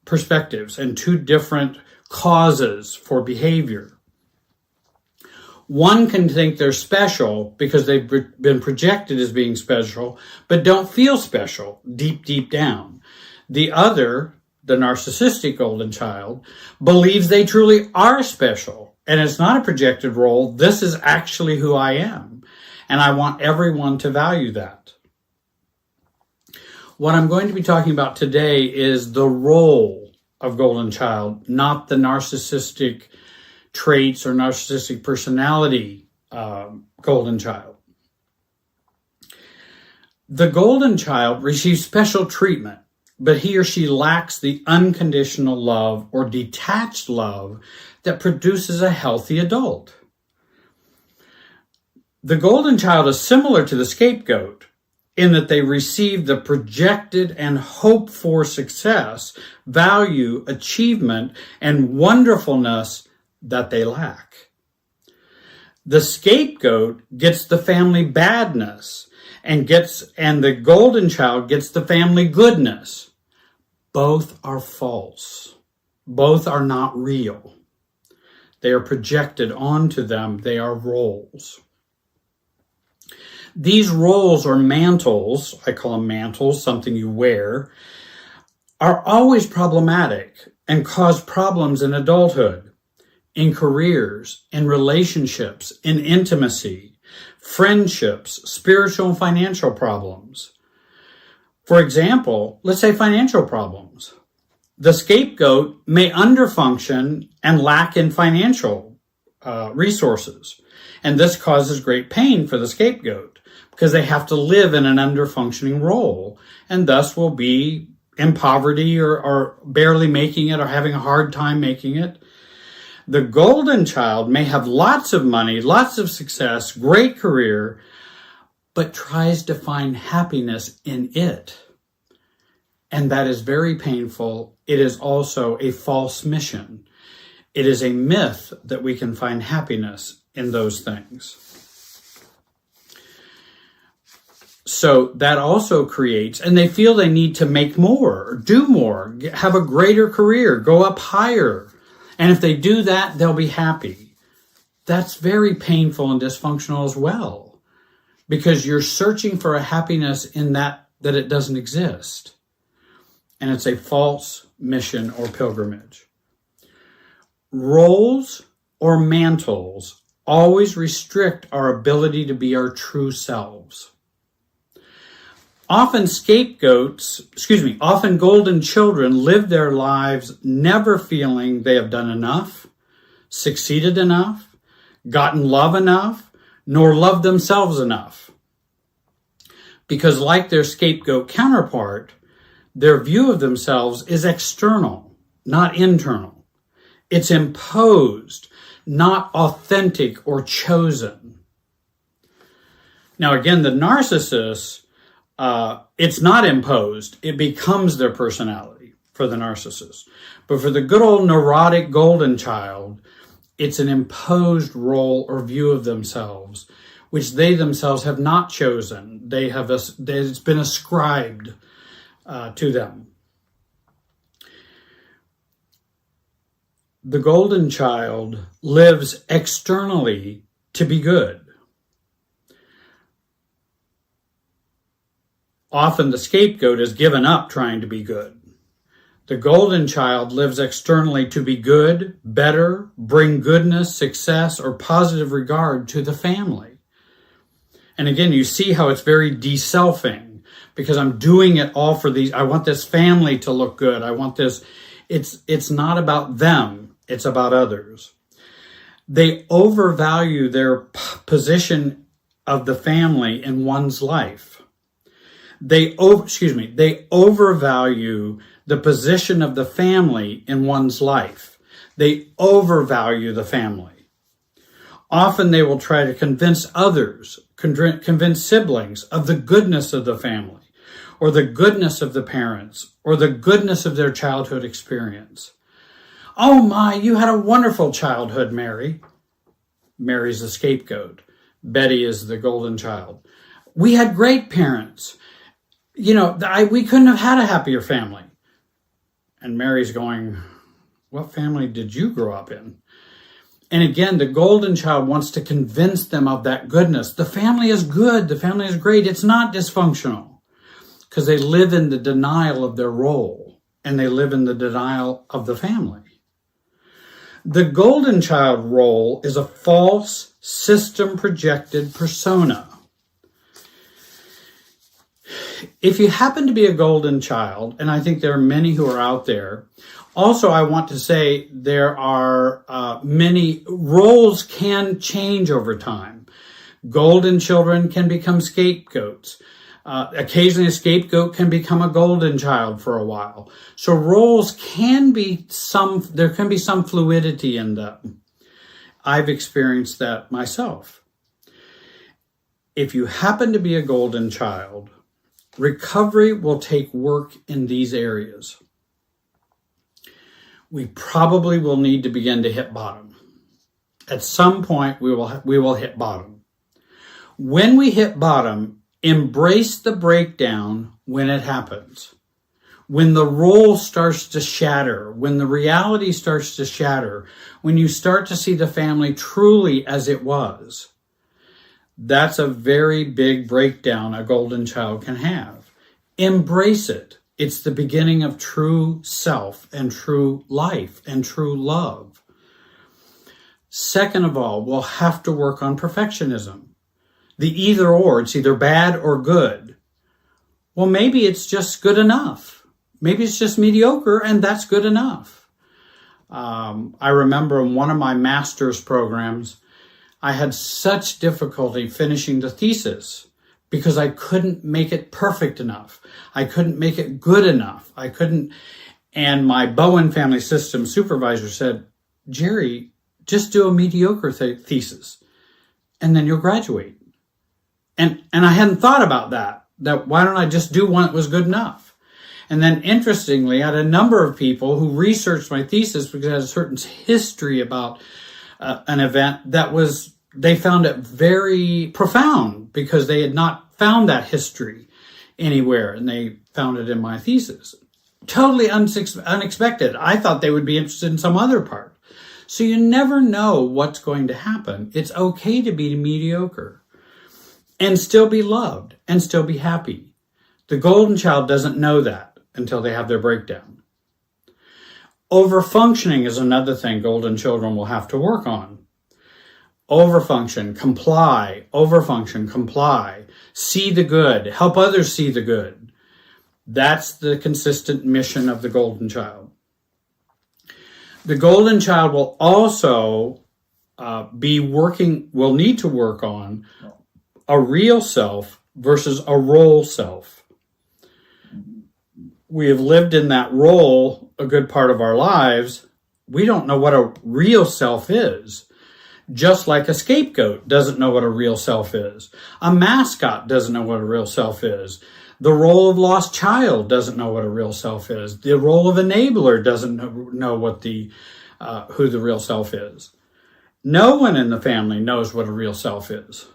perspectives and two different causes for behavior. One can think they're special because they've been projected as being special, but don't feel special deep down. The other, the narcissistic golden child, believes they truly are special, and it's not a projected role. This is actually who I am, and I want everyone to value that. What I'm going to be talking about today is the role of golden child, not the narcissistic traits or narcissistic personality golden child. The golden child receives special treatment, but he or she lacks the unconditional love or detached love that produces a healthy adult. The golden child is similar to the scapegoat in that they receive the projected and hoped for success, value, achievement, and wonderfulness that they lack. The scapegoat gets the family badness and the golden child gets the family goodness. Both are false. Both are not real. They are projected onto them. They are roles. These roles or mantles, I call them mantles, something you wear, are always problematic and cause problems in adulthood, in careers, in relationships, in intimacy, friendships, spiritual and financial problems. For example, let's say financial problems. The scapegoat may underfunction and lack in financial resources, and this causes great pain for the scapegoat because they have to live in an underfunctioning role and thus will be in poverty or barely making it or having a hard time making it. The golden child may have lots of money, lots of success, great career, but tries to find happiness in it. And that is very painful. It is also a false mission. It is a myth that we can find happiness in those things. So that also creates, and they feel they need to make more, do more, have a greater career, go up higher. And if they do that, they'll be happy. That's very painful and dysfunctional as well, because you're searching for a happiness in that it doesn't exist. And it's a false mission or pilgrimage. Roles or mantles always restrict our ability to be our true selves. Often golden children live their lives never feeling they have done enough, succeeded enough, gotten love enough, nor loved themselves enough. Because like their scapegoat counterpart, their view of themselves is external, not internal. It's imposed, not authentic or chosen. Now again, the narcissist, it's not imposed. It becomes their personality for the narcissist. But for the good old neurotic golden child, it's an imposed role or view of themselves which they themselves have not chosen. It's been ascribed to them. The golden child lives externally to be good. Often the scapegoat is given up trying to be good. The golden child lives externally to be good, better, bring goodness, success, or positive regard to the family. And again, you see how it's very de-selfing, because I'm doing it all for these. I want this family to look good. I want this. It's not about them. It's about others. They overvalue their position of the family in one's life. They overvalue the position of the family in one's life. They overvalue the family. Often they will try to convince others, convince siblings of the goodness of the family, or the goodness of the parents, or the goodness of their childhood experience. Oh my, you had a wonderful childhood, Mary. Mary's the scapegoat. Betty is the golden child. We had great parents. We couldn't have had a happier family. And Mary's going, what family did you grow up in? And again, the golden child wants to convince them of that goodness. The family is good. The family is great. It's not dysfunctional, because they live in the denial of their role, and they live in the denial of the family. The golden child role is a false system-projected persona. If you happen to be a golden child, and I think there are many who are out there, also I want to say there are many roles can change over time. Golden children can become scapegoats. Occasionally a scapegoat can become a golden child for a while. So roles there can be some fluidity in them. I've experienced that myself. If you happen to be a golden child, recovery will take work in these areas. We probably will need to begin to hit bottom. At some point, we will hit bottom. When we hit bottom, embrace the breakdown when it happens. When the role starts to shatter, when the reality starts to shatter, when you start to see the family truly as it was, that's a very big breakdown a golden child can have. Embrace it. It's the beginning of true self and true life and true love. Second of all, we'll have to work on perfectionism. The either or, it's either bad or good. Well, maybe it's just good enough. Maybe it's just mediocre, and that's good enough. I remember in one of my master's programs, I had such difficulty finishing the thesis because I couldn't make it perfect enough. I couldn't make it good enough. And my Bowen Family Systems supervisor said, Jerry, just do a mediocre thesis, and then you'll graduate. And I hadn't thought about that why don't I just do one that was good enough? And then interestingly, I had a number of people who researched my thesis because it had a certain history about an event they found it very profound because they had not found that history anywhere, and they found it in my thesis. Totally unexpected. I thought they would be interested in some other part. So you never know what's going to happen. It's okay to be mediocre and still be loved and still be happy. The golden child doesn't know that until they have their breakdown. Overfunctioning is another thing golden children will have to work on. Overfunction, comply, overfunction, comply, see the good, help others see the good. That's the consistent mission of the golden child. The golden child will also will need to work on a real self versus a role self. We have lived in that role a good part of our lives. We don't know what a real self is. Just like a scapegoat doesn't know what a real self is. A mascot doesn't know what a real self is. The role of lost child doesn't know what a real self is. The role of enabler doesn't know what who the real self is. No one in the family knows what a real self is.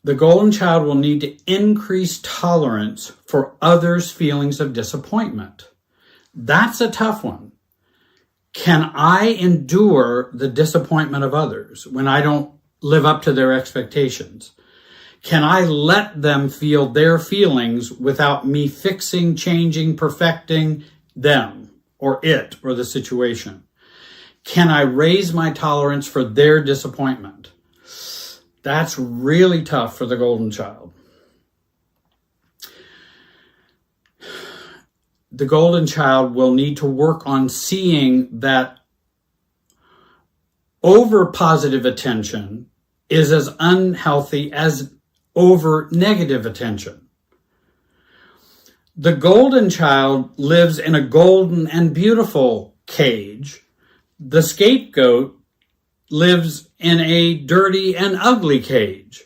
The golden child will need to increase tolerance for others' feelings of disappointment. That's a tough one. Can I endure the disappointment of others when I don't live up to their expectations? Can I let them feel their feelings without me fixing, changing, perfecting them or it or the situation? Can I raise my tolerance for their disappointment? That's really tough for the golden child. The golden child will need to work on seeing that over positive attention is as unhealthy as over negative attention. The golden child lives in a golden and beautiful cage. The scapegoat lives in a dirty and ugly cage,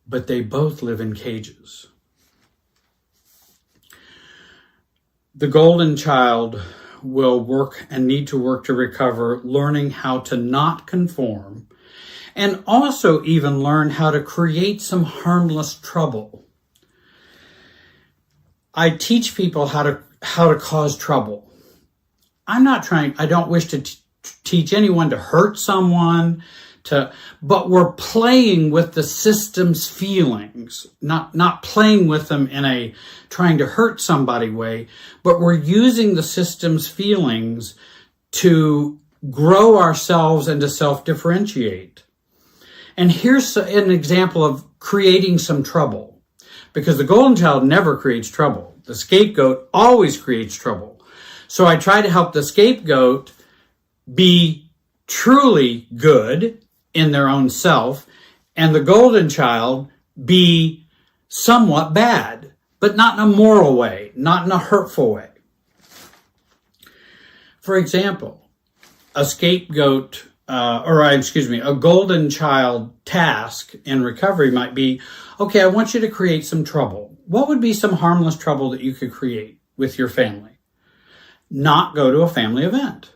but they both live in cages. The golden child will work and need to work to recover, learning how to not conform, and also even learn how to create some harmless trouble. I teach people how to cause trouble. I don't wish to teach anyone to hurt someone, but we're playing with the system's feelings, not playing with them in a trying to hurt somebody way, but we're using the system's feelings to grow ourselves and to self-differentiate. And here's an example of creating some trouble, because the golden child never creates trouble. The scapegoat always creates trouble. So I try to help the scapegoat be truly good in their own self, and the golden child be somewhat bad, but not in a moral way, not in a hurtful way. For example, a golden child task in recovery might be, okay, I want you to create some trouble. What would be some harmless trouble that you could create with your family? Not go to a family event.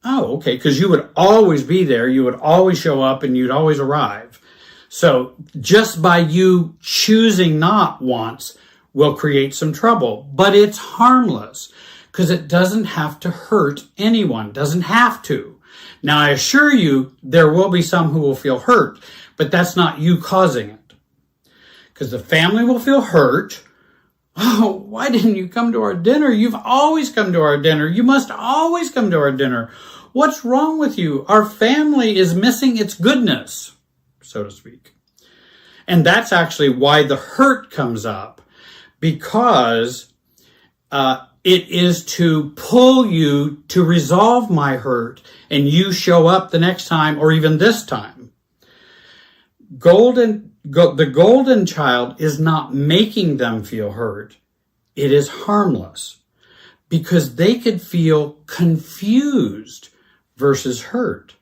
Oh, okay, because you would always be there, you would always show up, and you'd always arrive. So just by you choosing not once will create some trouble, but it's harmless because it doesn't have to hurt anyone, doesn't have to. Now, I assure you, there will be some who will feel hurt, but that's not you causing it. Because the family will feel hurt. Oh, why didn't you come to our dinner? You've always come to our dinner. You must always come to our dinner. What's wrong with you? Our family is missing its goodness, so to speak. And that's actually why the hurt comes up, because it is to pull you to resolve my hurt, and you show up the next time or even this time. The golden child is not making them feel hurt. It is harmless because they could feel confused versus hurt.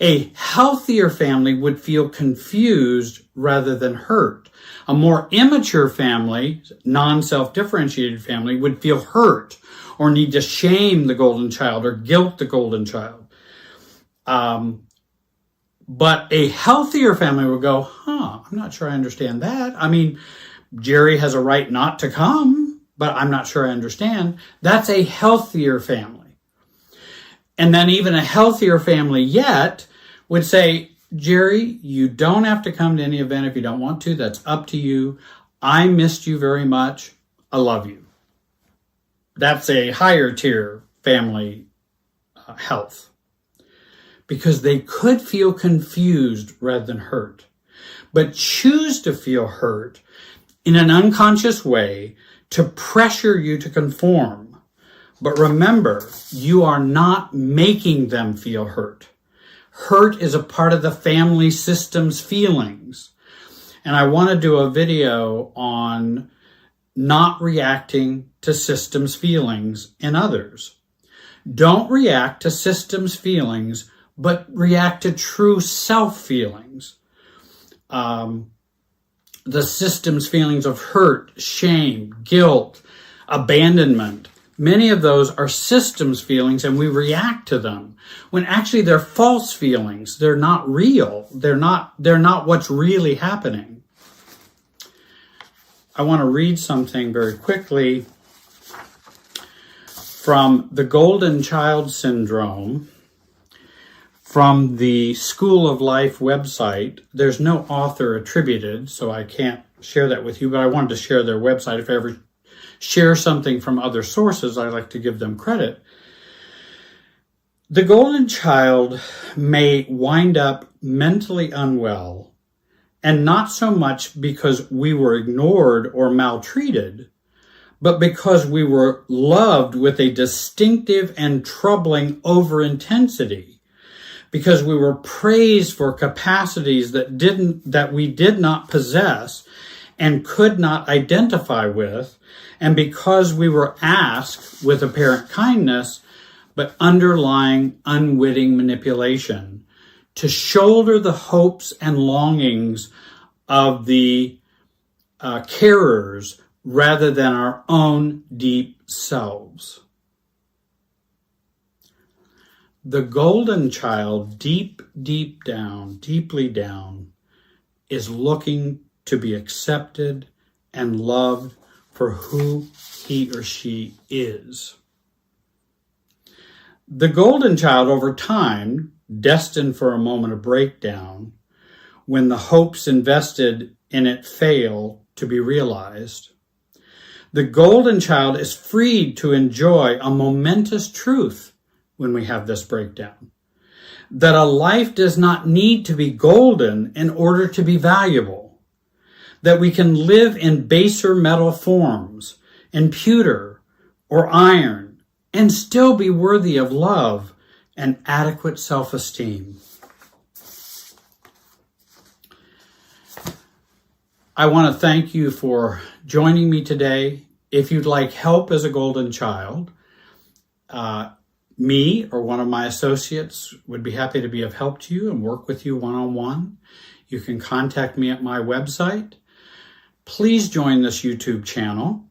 A healthier family would feel confused rather than hurt. A more immature family, non-self-differentiated family, would feel hurt or need to shame the golden child or guilt the golden child. But a healthier family will go, I'm not sure I understand that. I mean, Jerry has a right not to come, but I'm not sure I understand. That's a healthier family. And then even a healthier family yet would say, Jerry, you don't have to come to any event if you don't want to. That's up to you. I missed you very much. I love you. That's a higher tier family health. Because they could feel confused rather than hurt, but choose to feel hurt in an unconscious way to pressure you to conform. But remember, you are not making them feel hurt. Hurt is a part of the family system's feelings. And I want to do a video on not reacting to systems' feelings in others. Don't react to systems' feelings, but react to true self-feelings. The system's feelings of hurt, shame, guilt, abandonment, Many of those are systems feelings, and we react to them when actually they're false feelings. They're not real. They're not what's really happening. I want to read something very quickly from the Golden Child Syndrome from the School of Life website. There's no author attributed, so I can't share that with you, but I wanted to share their website. If I ever share something from other sources, I like to give them credit. The golden child may wind up mentally unwell, and not so much because we were ignored or maltreated, but because we were loved with a distinctive and troubling overintensity, because we were praised for capacities that we did not possess and could not identify with, and because we were asked with apparent kindness, but underlying unwitting manipulation, to shoulder the hopes and longings of the carers rather than our own deep selves. The golden child, deeply down, is looking to be accepted and loved for who he or she is. The golden child, over time, destined for a moment of breakdown, when the hopes invested in it fail to be realized, the golden child is freed to enjoy a momentous truth when we have this breakdown, that a life does not need to be golden in order to be valuable, that we can live in baser metal forms, in pewter or iron, and still be worthy of love and adequate self-esteem. I want to thank you for joining me today. If you'd like help as a golden child, me or one of my associates would be happy to be of help to you and work with you one-on-one. You can contact me at my website. Please join this YouTube channel.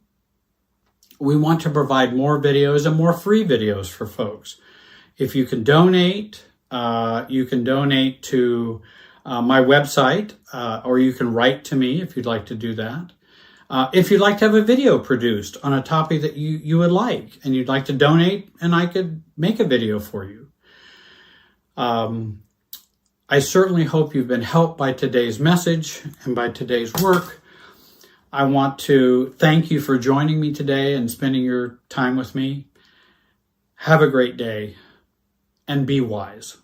We want to provide more videos and more free videos for folks. If you can donate to my website, or you can write to me if you'd like to do that. If you'd like to have a video produced on a topic that you would like, and you'd like to donate, and I could make a video for you. I certainly hope you've been helped by today's message and by today's work. I want to thank you for joining me today and spending your time with me. Have a great day and be wise.